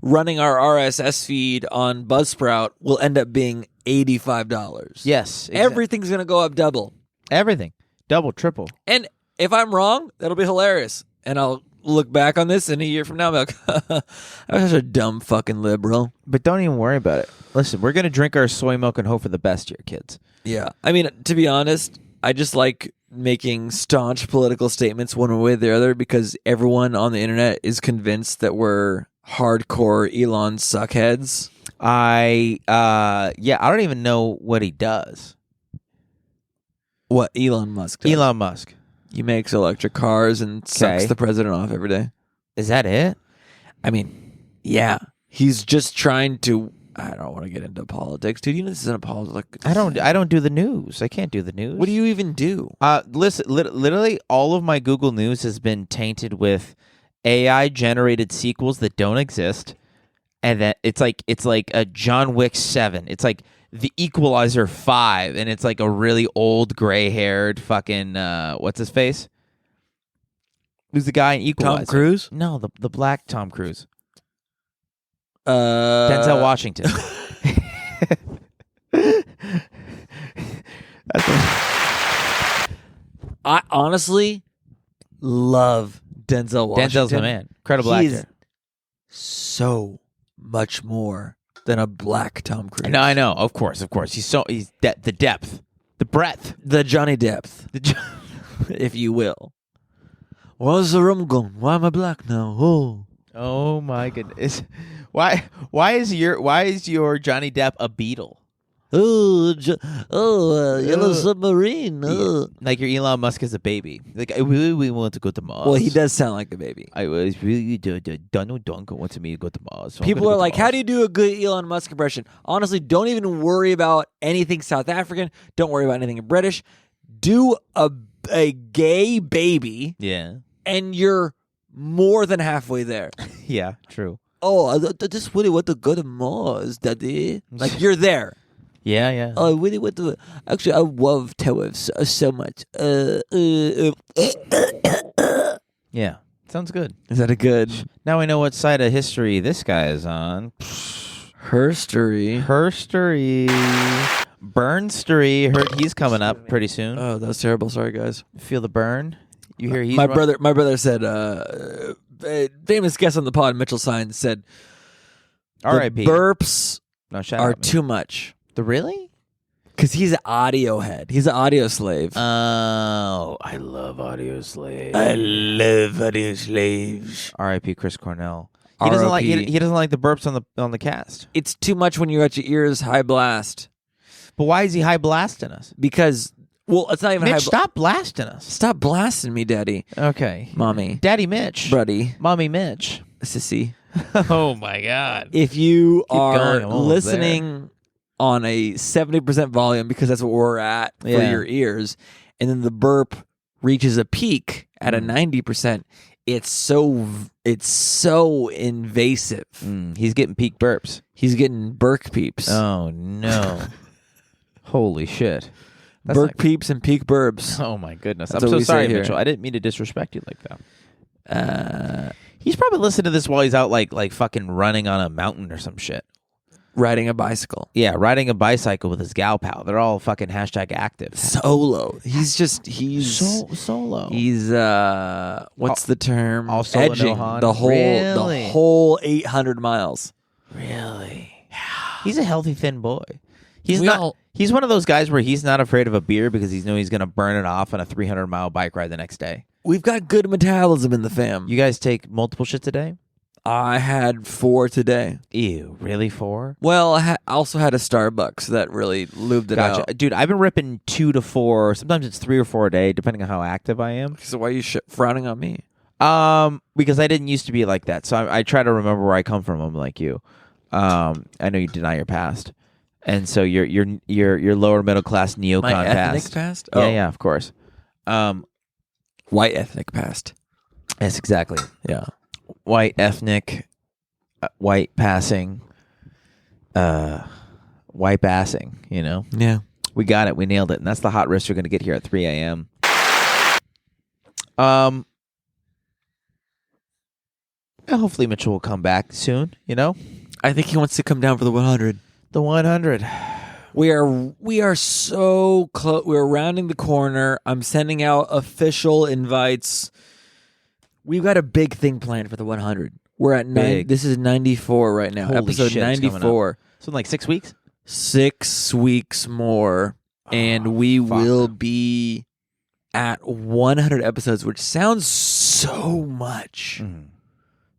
running our RSS feed on Buzzsprout will end up being $85. Yes. Exactly. Everything's going to go up double. Everything. Double, triple. And if I'm wrong, that'll be hilarious. And I'll look back on this in a year from now and be like, I was such a dumb fucking liberal. But don't even worry about it. Listen, we're going to drink our soy milk and hope for the best here, kids. Yeah. I mean, to be honest, I just like making staunch political statements one way or the other because everyone on the internet is convinced that we're hardcore Elon suckheads. I don't even know what he does. What Elon Musk does. Elon Musk. He makes electric cars and sucks the president off every day. Is that it? I mean, yeah. He's just trying to... I don't want to get into politics. Dude, you know this isn't a politics. I don't do the news. I can't do the news. What do you even do? Listen, literally all of my Google News has been tainted with AI-generated sequels that don't exist. And that it's like a John Wick 7. It's like The Equalizer 5, and it's like a really old, gray-haired fucking what's his face? Who's the guy in Equalizer? Tom Cruise? No, the black Tom Cruise. Denzel Washington. I honestly love Denzel Washington. Denzel's the man. Incredible He's actor. so much more than a black Tom Cruise. No, I know. Of course. He's the depth, the breadth, The Johnny Depp, if you will. Where's the room gone? Why am I black now? Oh. Oh my goodness! Why is your Johnny Depp a beetle? Yellow Submarine. Like your Elon Musk is a baby. Like I really want to go to Mars. Well, he does sound like a baby. I was really Donald Trump wants me to go to Mars. So People are like, how do you do a good Elon Musk impression? Honestly, don't even worry about anything South African. Don't worry about anything British. Do a gay baby, Yeah. and you're more than halfway there. Yeah. True. Oh, I just really want to go to Mars, Daddy. Like, you're there. Yeah. Yeah. Oh, I really want to. Actually, I love towers so much. Yeah. Sounds good. Is that a good Now I know what side of history this guy is on. herstory? Herstory. Burnstory. Heard he's coming up pretty soon. Oh, that's terrible. Sorry, guys. Feel the burn? You hear he's My brother said. Famous guest on the pod, Mitchell Sines, said, R.I.P. The burps No, shout are out, man. too much. The really? Because he's an audio head. He's an audio slave. Oh, I love Audio Slave. I love audio slaves. R.I.P. Chris Cornell. He doesn't like R.I.P.. he doesn't like the burps on the cast. It's too much when you're at your ears high blast. But why is he high blasting us? Because, well, it's not even high Mitch, stop blasting us. Stop blasting me, Daddy. Okay, Mommy. Daddy Mitch, Buddy. Mommy Mitch. Sissy. Oh my God! If you Keep are going, I'm almost listening on a 70% volume, because that's what we're at for Yeah. your ears, and then the burp reaches a peak at a 90%, it's so invasive. He's getting peak burps. He's getting Burke peeps. Oh no! Holy shit! That's Burke not- peeps and peak burbs. Oh my goodness! That's I'm what so we say sorry, here. Mitchell. I didn't mean to disrespect you like that. He's probably listening to this while he's out like fucking running on a mountain or some shit. Riding a bicycle. Yeah, riding a bicycle with his gal pal. They're all fucking hashtag active. Solo. He's Solo. He's what's the term? all solo, no Edging Han? the Really? whole 800 miles. Really? He's a healthy thin boy. He's We not. all- He's one of those guys where he's not afraid of a beer because he's he's going to burn it off on a 300-mile bike ride the next day. We've got good metabolism in the fam. You guys take multiple shits a day? I had 4 today. Ew, really 4? Well, I also had a Starbucks that really lubed it Gotcha, out. dude. I've been ripping 2 to 4. Sometimes it's 3 or 4 a day, depending on how active I am. So why are you frowning on me? Because I didn't used to be like that, so I try to remember where I come from. I'm like you. I know you deny your past, and so your lower middle class neocon My ethnic past. past? Yeah, Oh. yeah, of course. White ethnic past. Yes, exactly. Yeah. White ethnic, white passing, white passing. You know, Yeah. we got it. We nailed it, and that's the hot wrist you're going to get here at 3 a.m. Hopefully Mitchell will come back soon. You know, I think he wants to come down for the 100. the 100. We are so close. We're rounding the corner. I'm sending out official invites. We've got a big thing planned for the 100. We're at 9. Big. This is 94 right now. Holy Episode shit, it's coming 94. So in like 6 weeks. 6 weeks more, and we fuck. will be at 100 episodes, which sounds so much.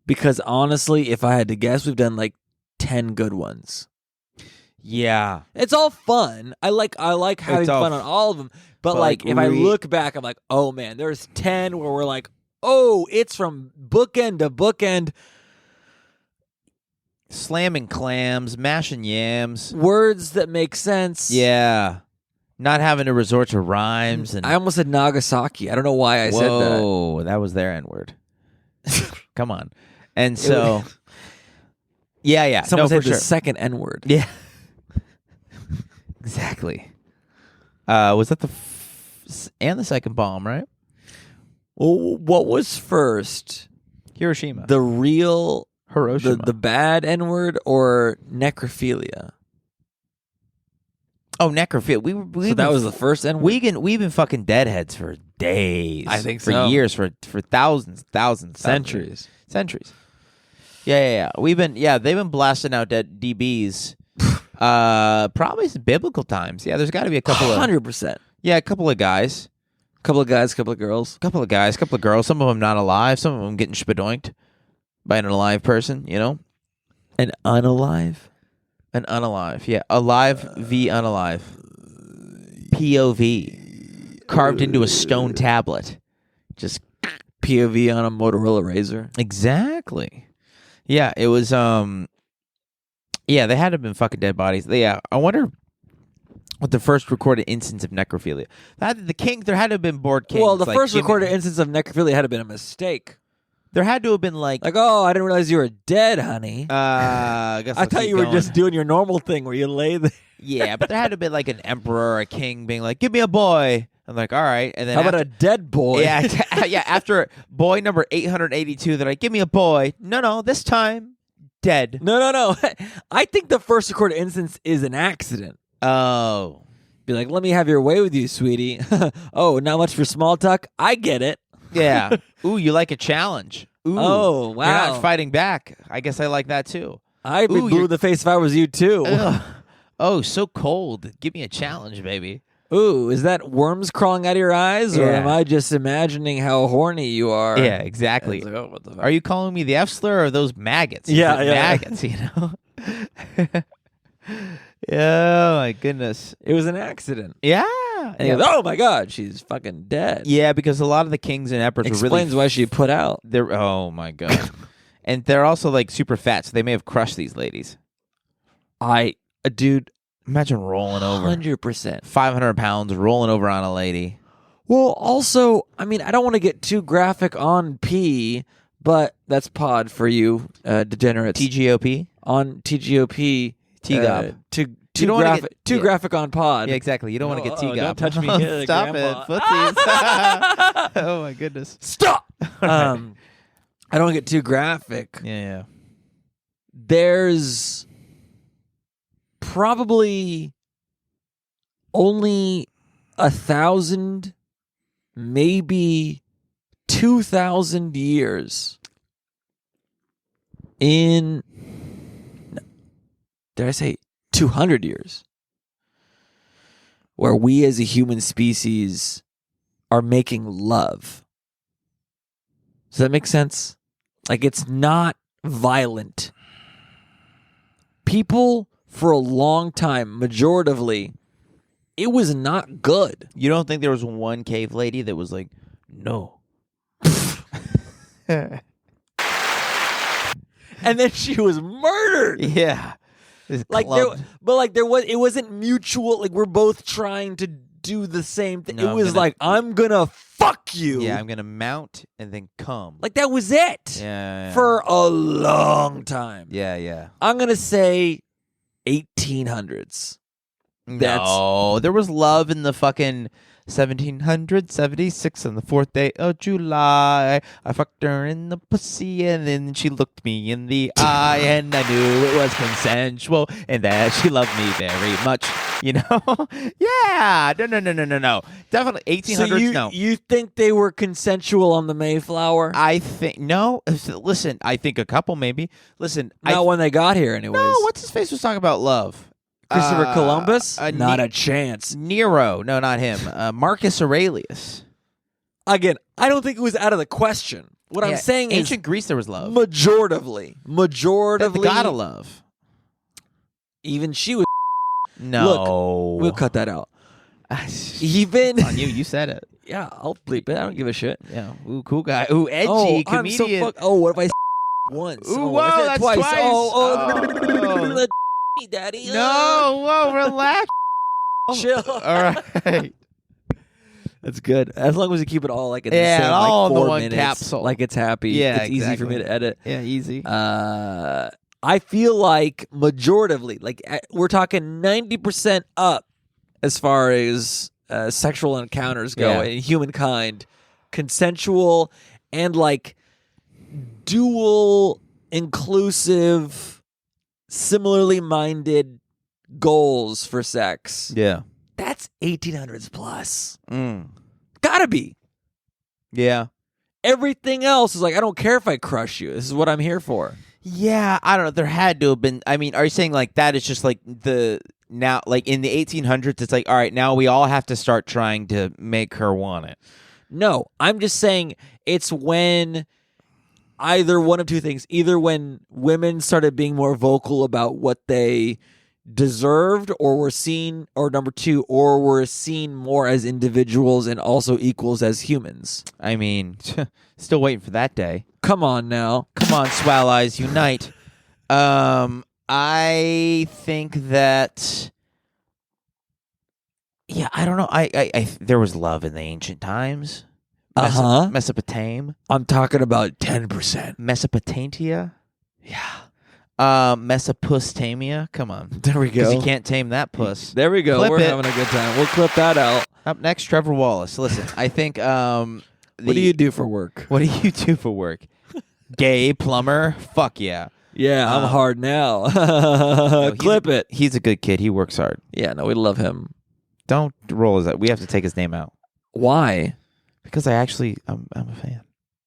Because honestly, if I had to guess, we've done like 10 good ones. Yeah. It's all fun. I like having It's all fun on all of them. But like, like if I look back, I'm like, oh man, there's 10 where we're like, oh, it's from bookend to bookend. Slamming clams, mashing yams. Words that make sense. Yeah. Not having to resort to rhymes and I almost said Nagasaki. I don't know why I said that. Whoa, that was their N-word. Come on. And so yeah. Someone no, said for the sure. second N-word. Yeah. Exactly. Was that the and the second bomb, right? Well, what was first? Hiroshima. The real Hiroshima. The bad N-word or necrophilia? Oh, necrophilia. So that was the first N-word? We've been fucking deadheads for days. I think for so. years, for thousands, Centuries. Yeah. They've been blasting out dead DBs. Probably since biblical times. Yeah, there's got to be a couple 100%. Yeah, a couple of guys. Couple of guys, couple of girls. Couple of guys, couple of girls. Some of them not alive. Some of them getting spadoinked by an alive person, you know? An unalive? An unalive. Yeah, alive v unalive. POV. Carved into a stone tablet. Just POV on a Motorola Razr. exactly. Yeah, it was yeah, they had to have been fucking dead bodies. Yeah, I wonder what the first recorded instance of necrophilia. There had to have been bored kings. Well, the like, first recorded instance of necrophilia had to have been a mistake. There had to have been like oh, I didn't realize you were dead, honey. I guess I thought you were just doing your normal thing where you lay there. Yeah, but there had to have been like an emperor or a king being like, "Give me a boy." I'm like, "All right." And then how about a dead boy? Yeah, yeah. After boy number 882, they're like, "Give me a boy." No, this time dead. No. I think the first recorded instance is an accident. Oh, be like, "Let me have your way with you, sweetie." Oh, not much for small talk. I get it. yeah. Ooh, you like a challenge. Ooh. Oh, wow. You're not fighting back. I guess I like that too. I'd be blue in the face if I was you too. Ugh. Oh, so cold. Give me a challenge, baby. Ooh, is that worms crawling out of your eyes, or Yeah. am I just imagining how horny you are? Yeah, exactly. It's like, oh, what the fuck? Are you calling me the F slur or those maggots? Yeah, The yeah. maggots. You know. Oh my goodness. It was an accident. Yeah. And he goes, oh my god, she's fucking dead. Yeah, because a lot of the kings and emperors were Explains really why she put out. they're oh my god. And they're also like super fat, so they may have crushed these ladies. Dude, Imagine rolling over 100%. 500 pounds rolling over on a lady. Well, also, I mean, I don't want to get too graphic on P, but that's pod for you, degenerates. TGOP? On TGOP. TGOP. Too don't wanna graphic. get- Too yeah. graphic on pod. Yeah, exactly. You don't want to get Oh, TGOP. don't touch me, Stop Grandpa. it. Footsies. Oh my goodness. Stop. I don't want to get too graphic. Yeah. There's probably only 1,000, maybe 2,000 years in. Did I say 200 years? Where we as a human species are making love. Does that make sense? Like, it's not violent. People, for a long time, majoritively, it was not good. You don't think there was one cave lady that was like, no. And then she was murdered. Yeah. It's Like clubbed. it wasn't mutual. Like, we're both trying to do the same thing. No, It I'm was gonna- like, I'm gonna fuck you. Yeah, I'm going to mount and then come. Like, that was it. Yeah. For a long time. Yeah. I'm gonna say 1800s. No, there was love in the fucking 1776 on the 4th day of July. I fucked her in the pussy and then she looked me in the eye and I knew it was consensual and that she loved me very much. You know? Yeah. No. Definitely 1800s. No. You think they were consensual on the Mayflower? I think no. Listen, I think a couple maybe. Listen, Not when they got here, anyways. no. What's his face was talking about love? Christopher Columbus? Not Ne- a chance. Nero. No, not him. Marcus Aurelius. Again, I don't think it was out of the question. What I'm Yeah, saying ancient Greece, there was love. majoritively, Gotta love. even she was. No, We'll cut that out. It's Even on you. You said it. yeah, I'll bleep it. I don't give a shit. Yeah. Ooh, cool guy. Ooh, edgy Oh, comedian. I'm so what if I once? Ooh, oh, I whoa, said it that's twice. twice. Oh. Daddy. No, whoa, relax. Chill. All right. That's good. As long as you keep it all like in the Yeah, same, all like in the 4 one minutes, capsule. like it's happy. Yeah, it's easy for me exactly. to edit. Yeah, easy. I feel like majoritively, like we're talking 90% up as far as sexual encounters go Yeah. in humankind, consensual and like dual inclusive, similarly minded goals for sex. Yeah. That's 1800s plus. Gotta be. Yeah. Everything else is like, I don't care if I crush you. This is what I'm here for. Yeah, I don't know. There had to have been. I mean, are you saying like that is just like now, like in the 1800s, it's like, all right, now we all have to start trying to make her want it. No, I'm just saying it's when either one of two things. Either when women started being more vocal about what they deserved or were seen, or number two, or were seen more as individuals and also equals as humans. I mean, still waiting for that day. Come on now. Come on, Swell Eyes, unite. I think that. Yeah, I don't know. I there was love in the ancient times. Mesopotamia. I'm talking about 10%. Mesopotamia. Yeah. Mesopotamia. Come on. There we Because go. you can't tame that puss. There we go. Clip We're it. having a good time. We'll clip that out. Up next, Trevor Wallace. Listen, I think. What do you do for work? What do you do for work? Gay plumber. Fuck yeah. Yeah, I'm hard now. Clip it. He's a good kid. He works hard. Yeah, no, we love him. Don't roll his. We have to take his name out Why? because I'm a fan.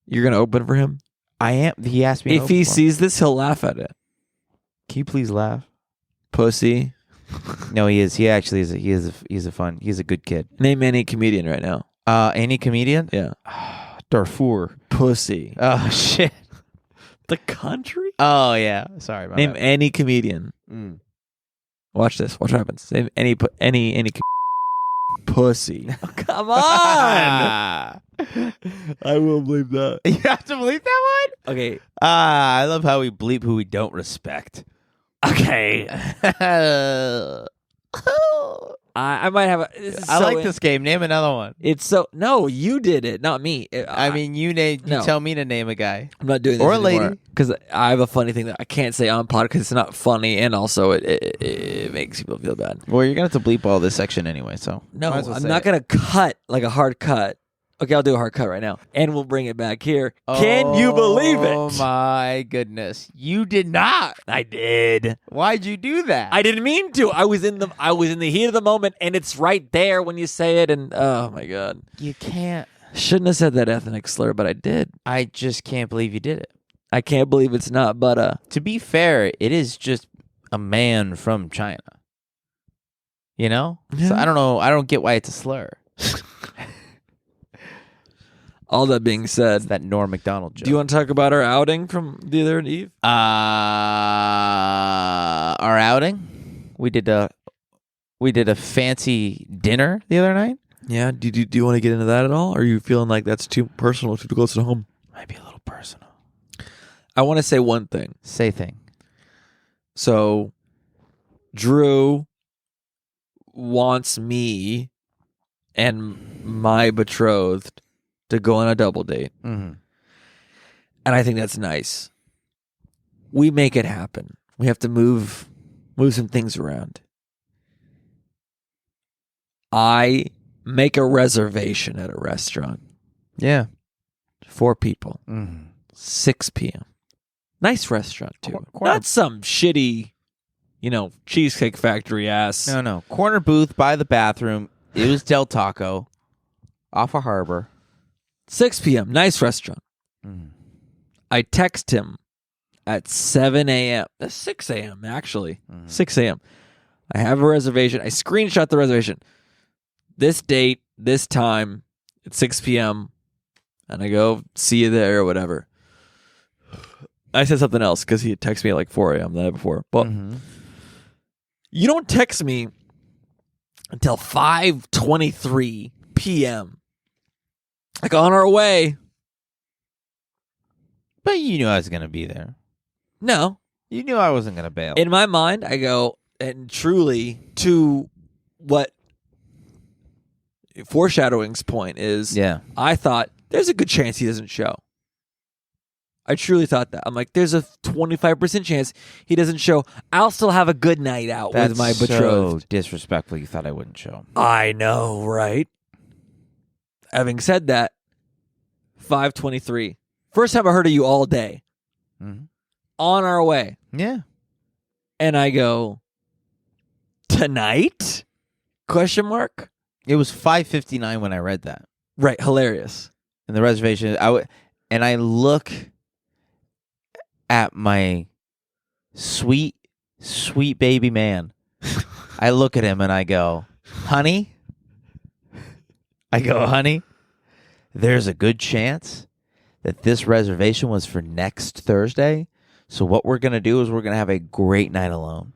You're gonna open for him? I am. He asked me to If open he for him. sees this, he'll laugh at it. Can you please laugh? Pussy. No, he is. He actually is. He's a good kid. Name any comedian right now. Any comedian? Yeah. Darfur. Pussy. Oh shit. The country? Oh yeah. Sorry. Name any comedian. Watch this. Watch what happens. Name any pussy. Oh, come on. I will believe that. You have to believe that one? Okay. I love how we bleep who we don't respect. Okay. I might have I like this game. Name another one. It's so no, you did it, not me. I mean, you tell me to name a guy I'm not doing this or a lady because I have a funny thing that I can't say on pod because it's not funny, and also it makes people feel bad. Well, you're gonna have to bleep all this section anyway, so No, might as well I'm say not it. gonna cut like a hard cut. Okay, I'll do a hard cut right now, and we'll bring it back here. Can you believe it? Oh my goodness, you did not. I did. Why'd you do that? I didn't mean to. I was in the heat of the moment, and it's right there when you say it. And oh my god, You can't. shouldn't have said that ethnic slur, but I did. I just can't believe you did it. I can't believe it's not. But To be fair, it is just a man from China. You know? Yeah. So I don't know. I don't get why it's a slur. all that being said, It's that Norm Macdonald joke. do you want to talk about our outing from the other eve? Our outing? We did a fancy dinner the other night. Yeah. Do you want to get into that at all? Or are you feeling like that's too personal, too close to home? Might be a little personal. I want to say one thing. Say thing. So, Drew wants me and my betrothed to go on a double date. Mm-hmm. And I think that's nice. We make it happen. We have to move some things around. I make a reservation at a restaurant. Yeah. 4 people. Mm-hmm. 6 p.m. Nice restaurant, too. Corner- Not some shitty, Cheesecake Factory ass. No. Corner booth by the bathroom. It was Del Taco. Off a harbor. 6 p.m. Nice restaurant. Mm-hmm. I text him at 7 a.m. That's 6 a.m. actually. 6 a.m. I have a reservation. I screenshot the reservation. This date, this time, at 6 p.m. And I go, see you there or whatever. I said something else because he had texted me at like 4 a.m. the night before. But you don't text me until 5:23 p.m. Like on our way. But you knew I was going to be there. No. You knew I wasn't going to bail. In my mind, I go, and truly to what foreshadowing's point is, yeah. I thought there's a good chance he doesn't show. I truly thought that. I'm like, there's a 25% chance he doesn't show. I'll still have a good night out with my betrothed. So disrespectful. You thought I wouldn't show. I know, right? Having said that, 5:23. First time I heard of you all day. Mm-hmm. on our way. Yeah. And I go, tonight? Question mark? It was 5:59 when I read that. Right, hilarious. And the reservation, I look at my sweet, sweet baby man. I look at him and I go, honey, there's a good chance that this reservation was for next Thursday. So what we're going to do is we're going to have a great night alone.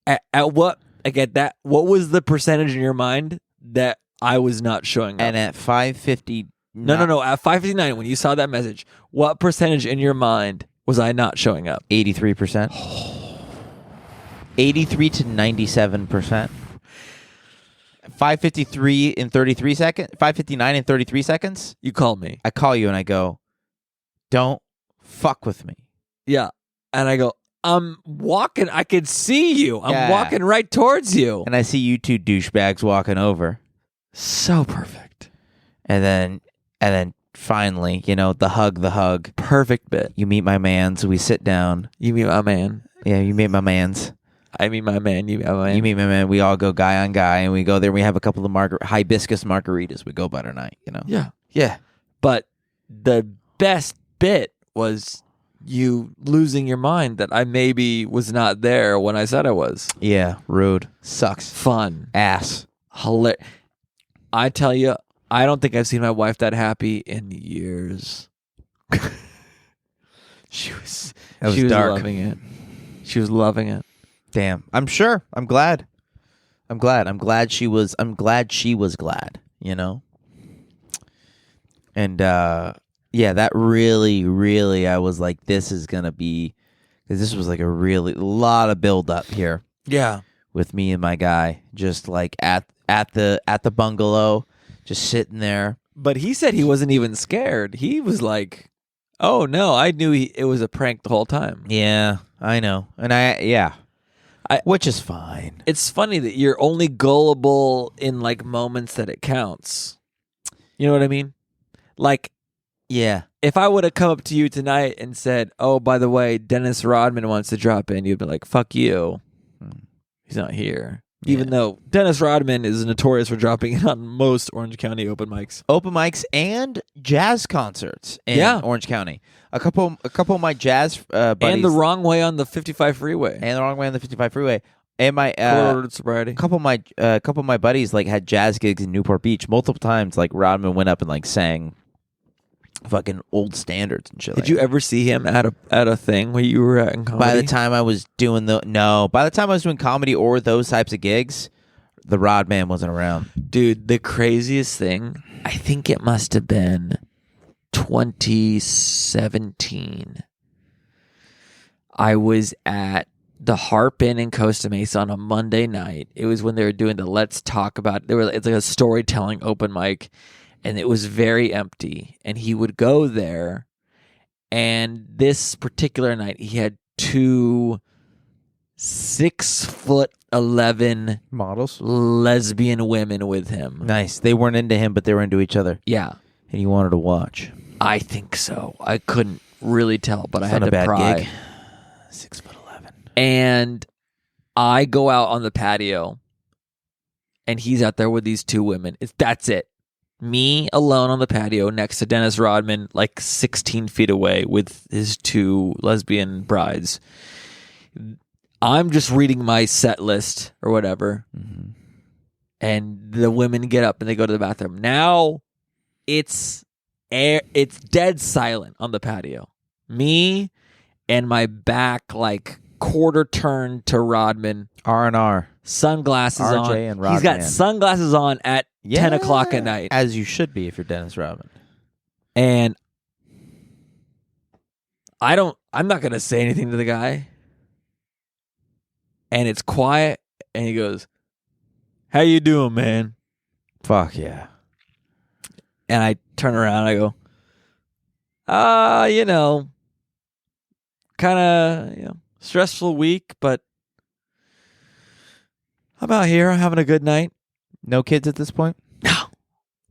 At what, again, what was the percentage in your mind that I was not showing up? And at 5:50... No. At 5:59, when you saw that message, what percentage in your mind was I not showing up? 83%. 83 to 97%. 5:53 in 33 seconds. 5:59 in 33 seconds. You called me. I call you and I go, "Don't fuck with me." Yeah, and I go, I'm walking. I can see you. I'm walking right towards you, and I see you two douchebags walking over. So perfect. And then finally, the hug. Perfect bit. You meet my mans. We sit down. You meet my man. Yeah, you meet my mans. I meet my man. You meet my man. You meet my man. We all go guy on guy, and we go there. And we have a couple of hibiscus margaritas. We go butter night. Yeah. But the best bit was you losing your mind that I maybe was not there when I said I was. Yeah, rude. Sucks. Fun. Ass. Hilarious. I tell you, I don't think I've seen my wife that happy in years. She was dark. loving it. She was loving it. Damn. I'm sure. I'm glad. I'm glad she was glad, And yeah, that really I was like, this is gonna be, because this was like a really lot of build up here. Yeah. With me and my guy, just like at the bungalow, just sitting there. But he said he wasn't even scared. He was like, "Oh no, I knew it was a prank the whole time." Yeah, I know, and which is fine. It's funny that you're only gullible in like moments that it counts. You know what I mean? Like, yeah. If I would have come up to you tonight and said, "Oh, by the way, Dennis Rodman wants to drop in," you'd be like, "Fuck you. He's not here." Yeah. Even though Dennis Rodman is notorious for dropping in on most Orange County open mics and jazz concerts in Orange County. A couple of my jazz buddies, and the wrong way on the 55 freeway, and my sobriety. A couple of my buddies like had jazz gigs in Newport Beach multiple times. Like Rodman went up and like sang fucking old standards and shit. Did you ever see him at a thing where you were at in comedy? By the time I was doing comedy or those types of gigs, the Rodman wasn't around. Dude, the craziest thing, I think it must have been 2017. I was at the Harp Inn in Costa Mesa on a Monday night. It was when they were doing the Let's Talk About It. It's like a storytelling open mic. And it was very empty. And he would go there. And this particular night, he had two 6'11" models, lesbian women with him. Nice. They weren't into him, but they were into each other. Yeah. And you wanted to watch. I think so. I couldn't really tell, but I had to bad pry. Gig. 6'11". And I go out on the patio. And he's out there with these two women. That's it. Me alone on the patio next to Dennis Rodman, like 16 feet away with his two lesbian brides. I'm just reading my set list or whatever. Mm-hmm. And the women get up and they go to the bathroom. Now it's dead silent on the patio. Me and my back like quarter turn to Rodman. R&R. Sunglasses RJ on. And Rodman. He's got sunglasses on at 10 o'clock at night. As you should be if you're Dennis Rodman. And I'm not going to say anything to the guy. And it's quiet. And he goes, "How you doing, man?" Fuck yeah. And I turn around and I go, kind of, stressful week, but I'm out here. I'm having a good night. No kids at this point? No.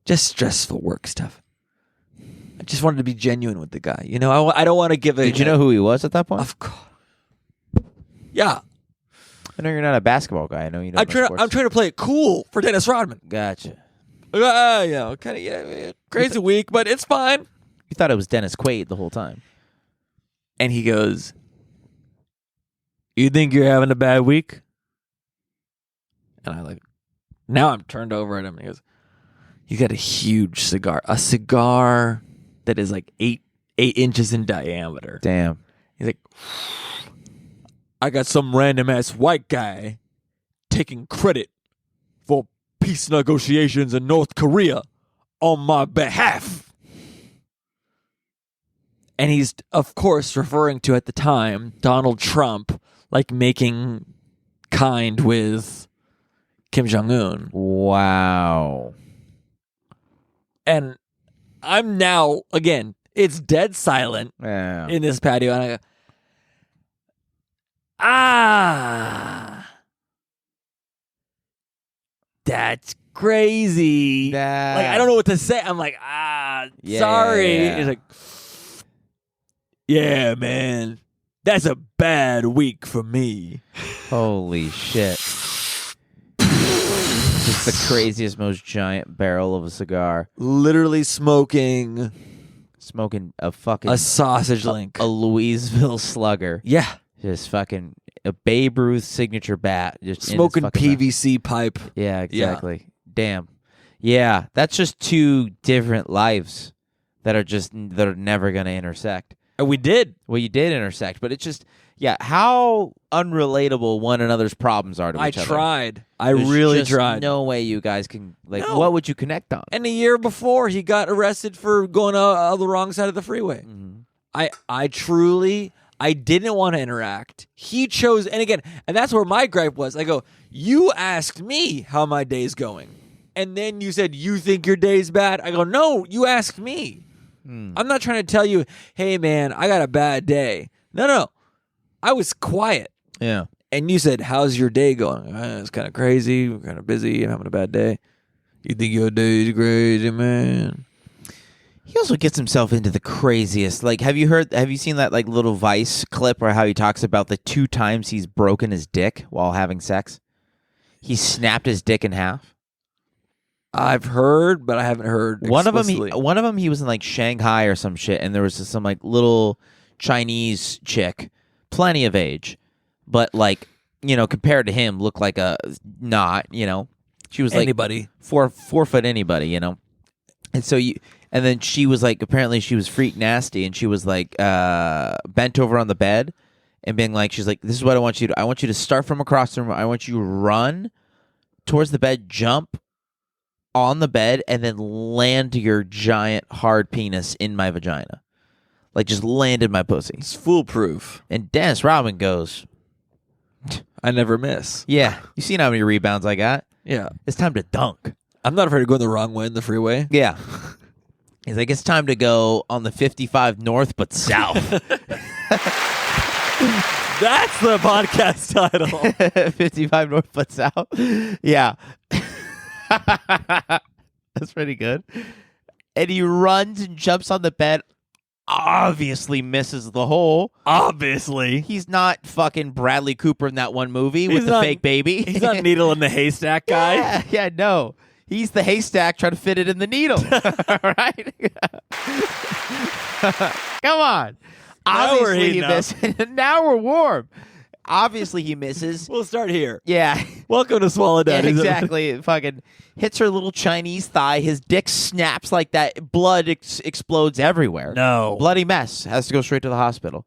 Just stressful work stuff. just wanted to be genuine with the guy. You know, I don't want to give a... Did you know who he was at that point? Of course. Yeah. I know you're not a basketball guy. I know you don't. I'm trying to play it cool for Dennis Rodman. Gotcha. Yeah, kind of, crazy week, but it's fine. You thought it was Dennis Quaid the whole time. And he goes, "You think you're having a bad week?" And now I'm turned over at him. And he goes, "You got a huge cigar, a cigar that is like 8 inches in diameter." Damn. He's like, "I got some random ass white guy taking credit for peace negotiations in North Korea on my behalf." And he's, of course, referring to, at the time, Donald Trump, like, making kind with Kim Jong-un. Wow. And I'm now, again, it's dead silent in this patio. And I go, that's crazy. Like, I don't know what to say. I'm like, sorry. Yeah. He's like, "Yeah, man, that's a bad week for me." Holy shit. It's the craziest, most giant barrel of a cigar. Literally smoking a fucking... a sausage link. A Louisville Slugger. Yeah. Just fucking... a Babe Ruth signature bat. Just Smoking PVC pipe. Yeah, exactly. Yeah. Damn. Yeah, that's just two different lives that are never going to intersect. And we did. Well, you did intersect, but it's just, how unrelatable one another's problems are to each other. I really tried. No way you guys can, what would you connect on? And a year before, he got arrested for going on the wrong side of the freeway. Mm-hmm. I didn't want to interact. He chose, and that's where my gripe was. I go, "You asked me how my day's going, and then you said you think your day's bad." I go, "No, you asked me. I'm not trying to tell you, hey, man, I got a bad day. No. I was quiet." Yeah. And you said, "How's your day going?" "It's kind of crazy. We're kind of busy. I'm having a bad day." "You think your day's crazy, man?" He also gets himself into the craziest. Like, have you seen that little Vice clip where how he talks about the 2 times he's broken his dick while having sex? He snapped his dick in half. I've heard, but I haven't heard one of them. He was in Shanghai or some shit, and there was some little Chinese chick, plenty of age, but compared to him, looked like a not. She was anybody 4 foot anybody. And so and then she was apparently she was freak nasty, and she was bent over on the bed and being she's like, "This is what I want you to. I want you to start from across the room. I want you to run towards the bed, jump on the bed, and then land your giant hard penis in my vagina. Just land in my pussy." It's foolproof. And Dennis Rodman goes, "I never miss." Yeah. You seen how many rebounds I got? Yeah. It's time to dunk. I'm not afraid of going the wrong way in the freeway. Yeah. He's like, it's time to go on the 55 north, but south. That's the podcast title. 55 north, but south. Yeah. That's pretty good. And he runs and jumps on the bed. Obviously misses the hole. Obviously. He's not fucking Bradley Cooper in that one movie with the fake baby. He's not needle in the haystack guy. Yeah, no. He's the haystack trying to fit it in the needle. Right? Come on. Obviously he misses. Now we're warm. Obviously he misses. We'll start here. Yeah. Welcome to Swallow Daddy. Yeah, exactly. It fucking hits her little Chinese thigh. His dick snaps like that. Blood explodes everywhere. No. Bloody mess. Has to go straight to the hospital.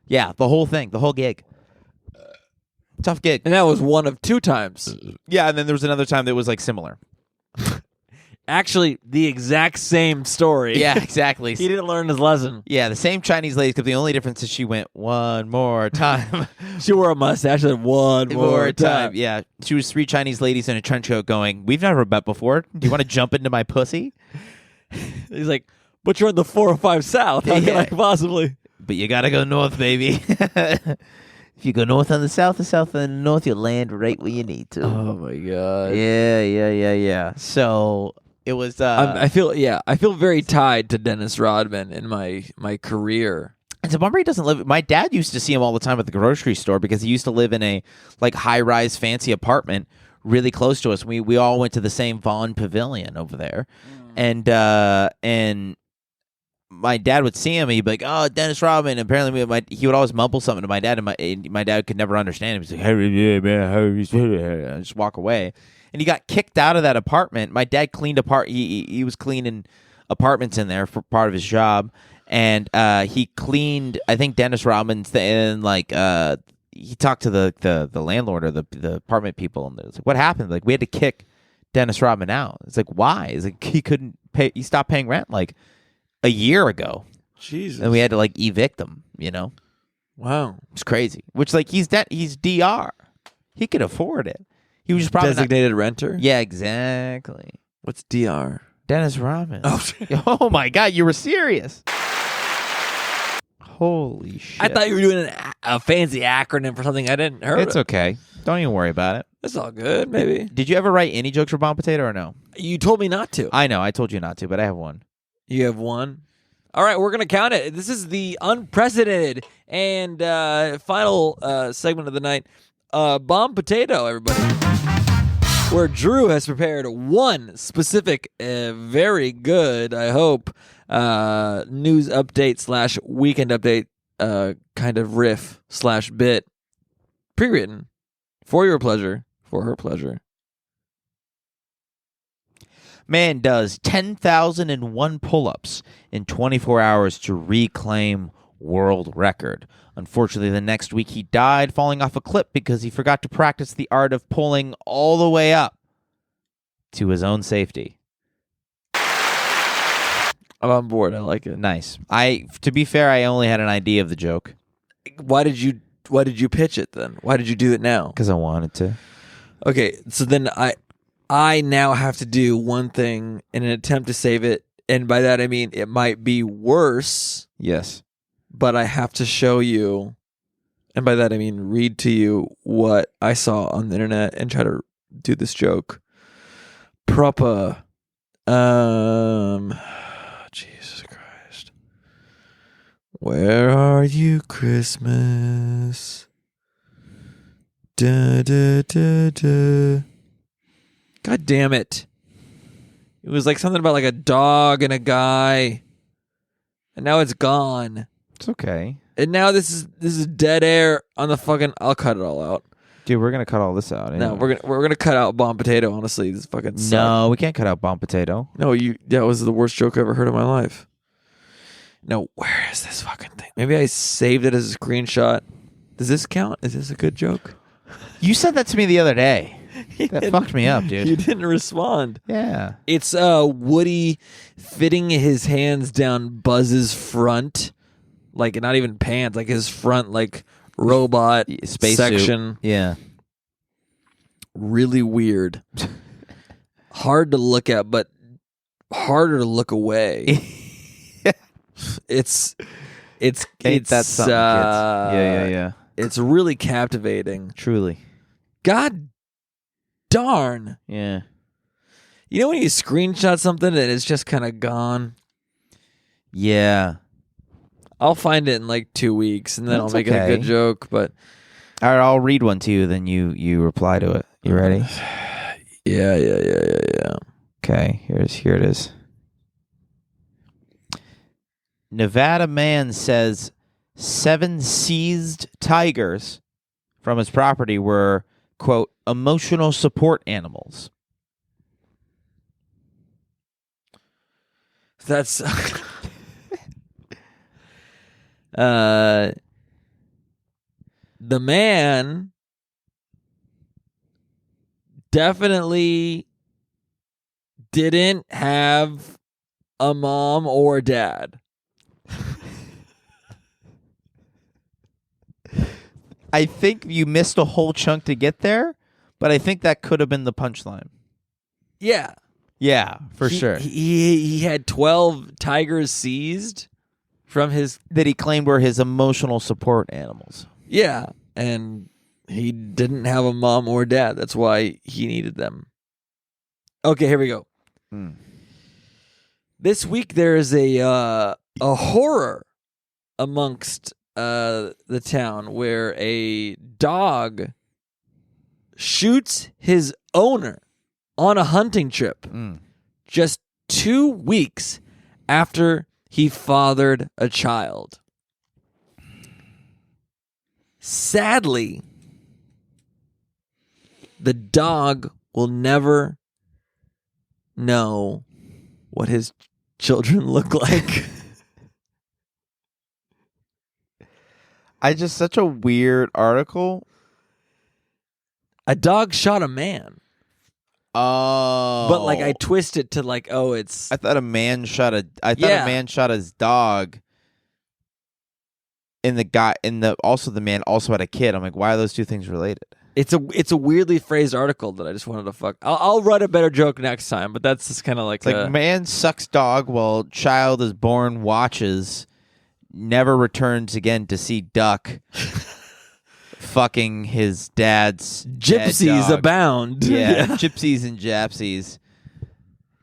Yeah, the whole thing. The whole gig. Tough gig. And that was one of 2 times. Yeah, and then there was another time that was similar. Actually, the exact same story. Yeah, exactly. He didn't learn his lesson. Yeah, the same Chinese lady, except the only difference is she went one more time. She wore a mustache and one more time. Yeah, she was 3 Chinese ladies in a trench coat going, "We've never met before. Do you want to jump into my pussy?" He's like, "But you're in the 405 South. How can I possibly?" "But you got to go north, baby." If you go north on the south and the north, you'll land right where you need to. Oh, my God. Yeah. So... It was. I feel very tied to Dennis Rodman in my career. It's a bummer he doesn't live. My dad used to see him all the time at the grocery store because he used to live in a like high-rise fancy apartment really close to us. We all went to the same Vaughn Pavilion over there, and my dad would see him and he'd be like, "Oh, Dennis Rodman." And apparently, he would always mumble something to my dad, and my dad could never understand him. He's like, "Hey, yeah, man, how are you?" And just walk away. And he got kicked out of that apartment. My dad cleaned he was cleaning apartments in there for part of his job. And he cleaned, I think, Dennis Rodman's and like he talked to the landlord or the apartment people, and it's like, what happened? Like, we had to kick Dennis Rodman out. It's like, why? It's like he couldn't pay. He stopped paying rent like a year ago. Jesus. And we had to like evict him. Wow, it's crazy. Which like he's DR. He could afford it. He was just probably designated renter. Yeah, exactly. What's DR? Dennis Rodman. Oh, oh my God, you were serious. Holy shit. I thought you were doing a fancy acronym for something I didn't hear. It's okay. Don't even worry about it. It's all good, maybe. Did you ever write any jokes for Bomb Potato or no? You told me not to. I know. I told you not to, but I have one. You have one? All right, we're going to count it. This is the unprecedented and final segment of the night. Bomb Potato, everybody. Where Drew has prepared one specific, very good, I hope, news update / weekend update kind of riff / bit, pre-written, for your pleasure, for her pleasure. Man does 10,001 pull-ups in 24 hours to reclaim world record. Unfortunately, the next week he died falling off a cliff because he forgot to practice the art of pulling all the way up to his own safety. I'm on board. I like it. Nice. To be fair, I only had an idea of the joke. Why did you pitch it then? Why did you do it now? Because I wanted to. Okay, so then I now have to do one thing in an attempt to save it, and by that I mean it might be worse. Yes. But I have to show you, and by that I mean read to you what I saw on the internet and try to do this joke proper. Jesus Christ. Where are you, Christmas? Da da da da. God damn it. It was like something about like a dog and a guy. And now it's gone. It's okay. And now this is dead air on the fucking. I'll cut it all out. Dude, we're gonna cut all this out. No, we're gonna cut out Bomb Potato. Honestly, this fucking sucked. No, we can't cut out Bomb Potato. No, that was the worst joke I ever heard in my life. No, where is this fucking thing? Maybe I saved it as a screenshot. Does this count? Is this a good joke? You said that to me the other day. That fucked me up, dude. You didn't respond. Yeah. It's Woody fitting his hands down Buzz's front, like not even pants, like his front, like robot space section. Suit. Yeah. Really weird. Hard to look at, but harder to look away. It's that's something, kids. Yeah. It's really captivating. Truly. God darn. Yeah. You know when you screenshot something and it's just kind of gone? Yeah. I'll find it in like 2 weeks and then I'll make it a good joke, but all right, I'll read one to you, then you reply to it. You ready? Yeah. Okay, here it is. Nevada man says 7 seized tigers from his property were, quote, emotional support animals. That's the man definitely didn't have a mom or dad. I think you missed a whole chunk to get there, but I think that could have been the punchline. Yeah. Yeah, for sure. He had 12 tigers seized from his... that he claimed were his emotional support animals. Yeah, and he didn't have a mom or dad. That's why he needed them. Okay, here we go. This week there is a horror amongst the town where a dog shoots his owner on a hunting trip just 2 weeks after he fathered a child. Sadly, the dog will never know what his children look like. Such a weird article. A dog shot a man. Oh. But like I twist it to like, oh, it's I thought a man shot a man shot his dog. And the man also had a kid. I'm like, why are those two things related? It's a weirdly phrased article that I just wanted to fuck. I'll write a better joke next time, but that's just kind of like it's like man sucks dog while child is born, watches, never returns again to see duck. Fucking his dad's gypsies abound. Yeah, gypsies and japsies.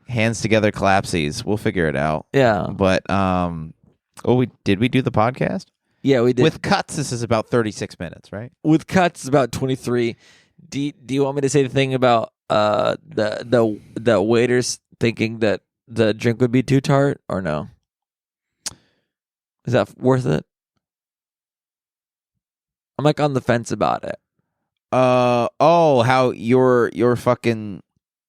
Hands together, clapsies. We'll figure it out. Yeah. But did we do the podcast? Yeah, we did. With cuts, this is about 36 minutes, right? With cuts, it's about 23. Do you want me to say the thing about the waiters thinking that the drink would be too tart or no? Is that worth it? I'm like on the fence about it. How your fucking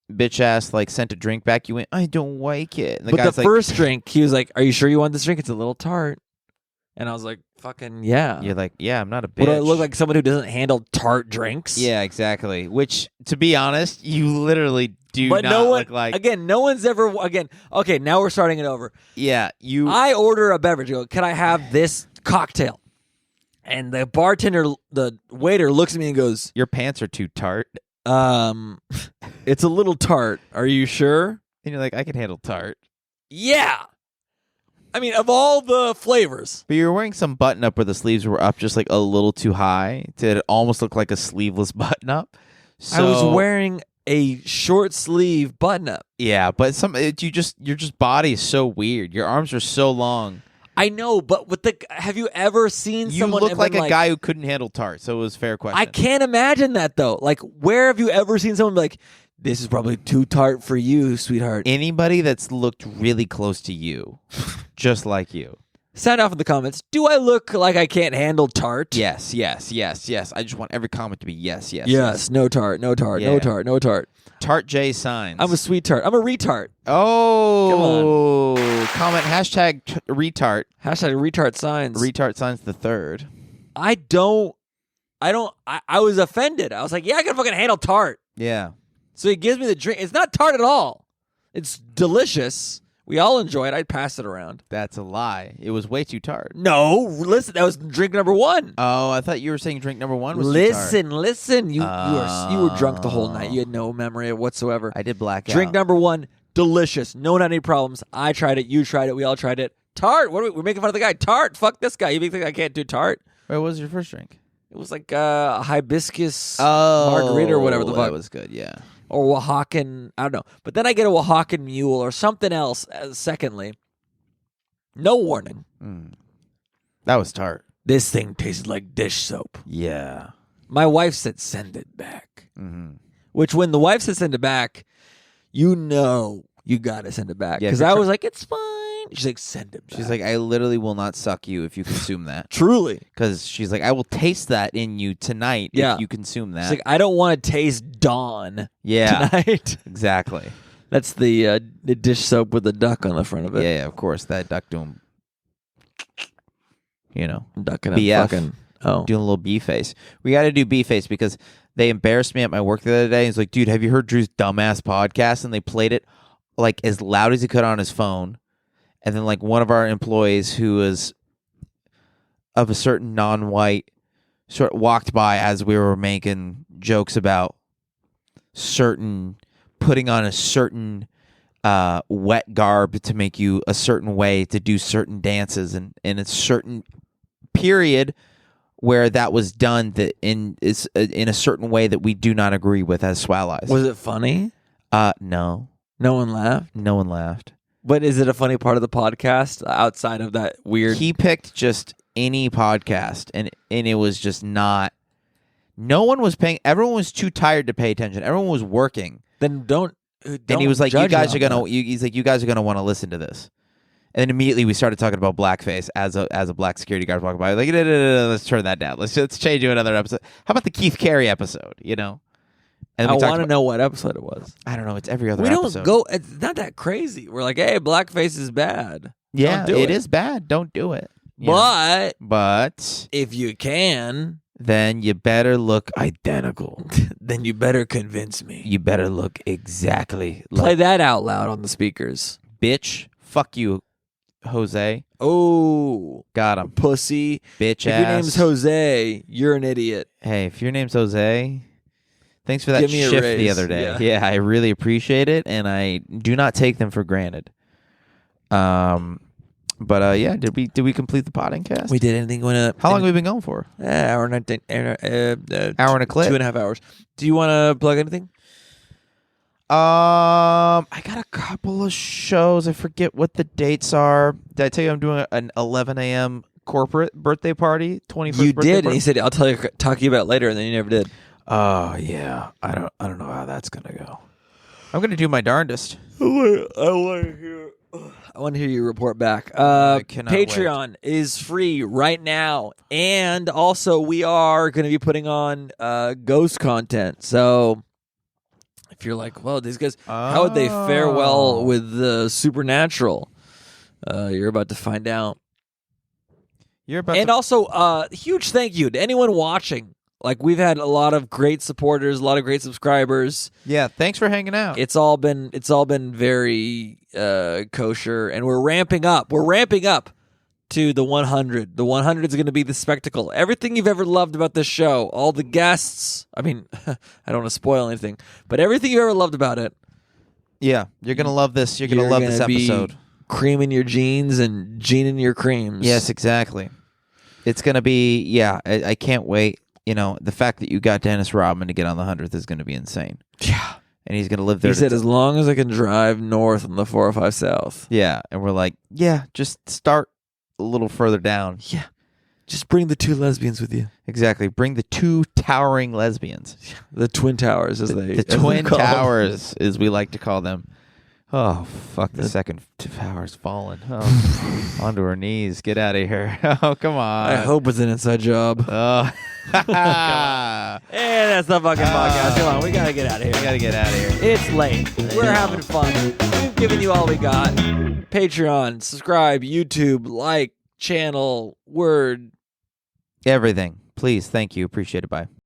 bitch ass like sent a drink back. You went, I don't like it. And but the first drink, he was like, "Are you sure you want this drink? It's a little tart." And I was like, "Fucking yeah." You're like, "Yeah, I'm not a bitch." Would I look like someone who doesn't handle tart drinks? Yeah, exactly. Which, to be honest, you literally do but not no one, look like. Again, no one's ever. Again, okay, now we're starting it over. Yeah, you. I order a beverage. I go, "Can I have this cocktail?" And the bartender, the waiter, looks at me and goes, "Your pants are too tart." It's a little tart. Are you sure? And you're like, I can handle tart. Yeah. I mean, of all the flavors. But you were wearing some button up where the sleeves were up just like a little too high. It almost looked like a sleeveless button up. So, I was wearing a short sleeve button up. Yeah, but your just body is so weird. Your arms are so long. I know, but have you ever seen someone? You look like a guy who couldn't handle tart, so it was a fair question. I can't imagine that though. Like, where have you ever seen someone be like, "This is probably too tart for you, sweetheart"? Anybody that's looked really close to you, just like you. Sound off in the comments. Do I look like I can't handle tart? Yes. I just want every comment to be yes. Yes. No tart. No tart. Yeah. No tart. No tart. Tart J signs. I'm a sweet tart. I'm a retard. Oh, come on. Comment hashtag retard. Hashtag retard signs. Retard signs the third. I was offended. I was like, yeah, I can fucking handle tart. Yeah. So he gives me the drink. It's not tart at all. It's delicious. We all enjoy it. I'd pass it around. That's a lie. It was way too tart. No, listen. That was drink number one. Oh, I thought you were saying drink number one was listen, too tart. Listen. You were drunk the whole night. You had no memory whatsoever. I did black out. Drink number one, delicious. No one had any problems. I tried it. You tried it. We all tried it. Tart. We're making fun of the guy. Tart. Fuck this guy. You think I can't do tart? Wait, what was your first drink? It was like a hibiscus margarita or whatever the fuck. That was good, yeah. Or Oaxacan, I don't know. But then I get a Oaxacan mule or something else, secondly. No warning. That was tart. This thing tasted like dish soap. Yeah. My wife said, send it back. Mm-hmm. Which when the wife said send it back, you know you got to send it back. Because I was like, it's fine. She's like, send it back. She's like, I literally will not suck you if you consume that. Truly. Because she's like, I will taste that in you tonight if you consume that. She's like, I don't want to taste Dawn tonight. Exactly. That's the dish soap with the duck on the front of it. Yeah, of course. That duck doing, ducking BF. Fucking, doing a little B face. We got to do B face because they embarrassed me at my work the other day. He's like, dude, have you heard Drew's dumbass podcast? And they played it like as loud as he could on his phone. And then like one of our employees who was of a certain non-white sort of walked by as we were making jokes about putting on a certain wet garb to make you a certain way to do certain dances and in a certain period where that was done in a certain way that we do not agree with as Swallies. Was it funny? No. No one laughed? No one laughed. But is it a funny part of the podcast outside of that weird? He picked just any podcast, and it was just not. No one was paying. Everyone was too tired to pay attention. Everyone was working. Then don't. And he was like, "You guys are gonna." He's like, "You guys are gonna want to listen to this." And then immediately we started talking about blackface as a black security guard walking by. Like, no, let's turn that down. Let's change to another episode. How about the Keith Carey episode? You know. And I want to know what episode it was. I don't know. It's every other. We episode. don't go. It's not that crazy. We're like, hey, blackface is bad. Yeah, it is bad. Don't do it. But if you can, then you better look identical. Then you better convince me. You better look exactly like. Play that out loud on the speakers. Bitch, fuck you, Jose. Oh, got him. Pussy. Bitch if ass. If your name's Jose, you're an idiot. Hey, if your name's Jose, thanks for that Give me a shift raise. the other day. Yeah, I really appreciate it, and I do not take them for granted. But yeah, did we complete the podcast? We did. Anything going to? How long have we been going for? Hour and a clip. 2.5 hours. Do you want to plug anything? I got a couple of shows. I forget what the dates are. Did I tell you I'm doing an 11 a.m. corporate birthday party? 21st. You birthday did. party? And he said, "I'll talk to you about it later," and then you never did. Oh yeah, I don't know how that's gonna go. I'm gonna do my darndest. I want to hear you report back. cannot Patreon is free right now, and also we are going to be putting on ghost content. So if you're like, well, these guys, how would they fare well with the supernatural? You're about to find out. Also, huge thank you to anyone watching. Like, we've had a lot of great supporters, a lot of great subscribers. Yeah, thanks for hanging out. It's all been very kosher, and we're ramping up. We're ramping up to the 100. The 100 is going to be the spectacle. Everything you've ever loved about this show, all the guests. I mean, I don't want to spoil anything, but everything you ever loved about it. Yeah, you're going to love this. You're going to love this episode. Cream in your jeans and gene in your creams. Yes, exactly. It's going to be, yeah, I can't wait. You know, the fact that you got Dennis Rodman to get on the 100th is going to be insane. Yeah. And he's going to live there. He said, as long as I can drive north on the 405 South. Yeah. And we're like, yeah, just start a little further down. Yeah. Just bring the two lesbians with you. Exactly. Bring the two towering lesbians. The Twin Towers, the Twin Towers, as we like to call them. Oh, fuck, the second tower's fallen. Oh, onto her knees. Get out of here. Oh, come on. I hope it's an inside job. Oh. And that's the fucking podcast. Come on, we gotta get out of here. We gotta get out of here. It's late. We're having fun. We've given you all we got. Patreon, subscribe, YouTube, like, channel, word. Everything. Please, thank you. Appreciate it. Bye.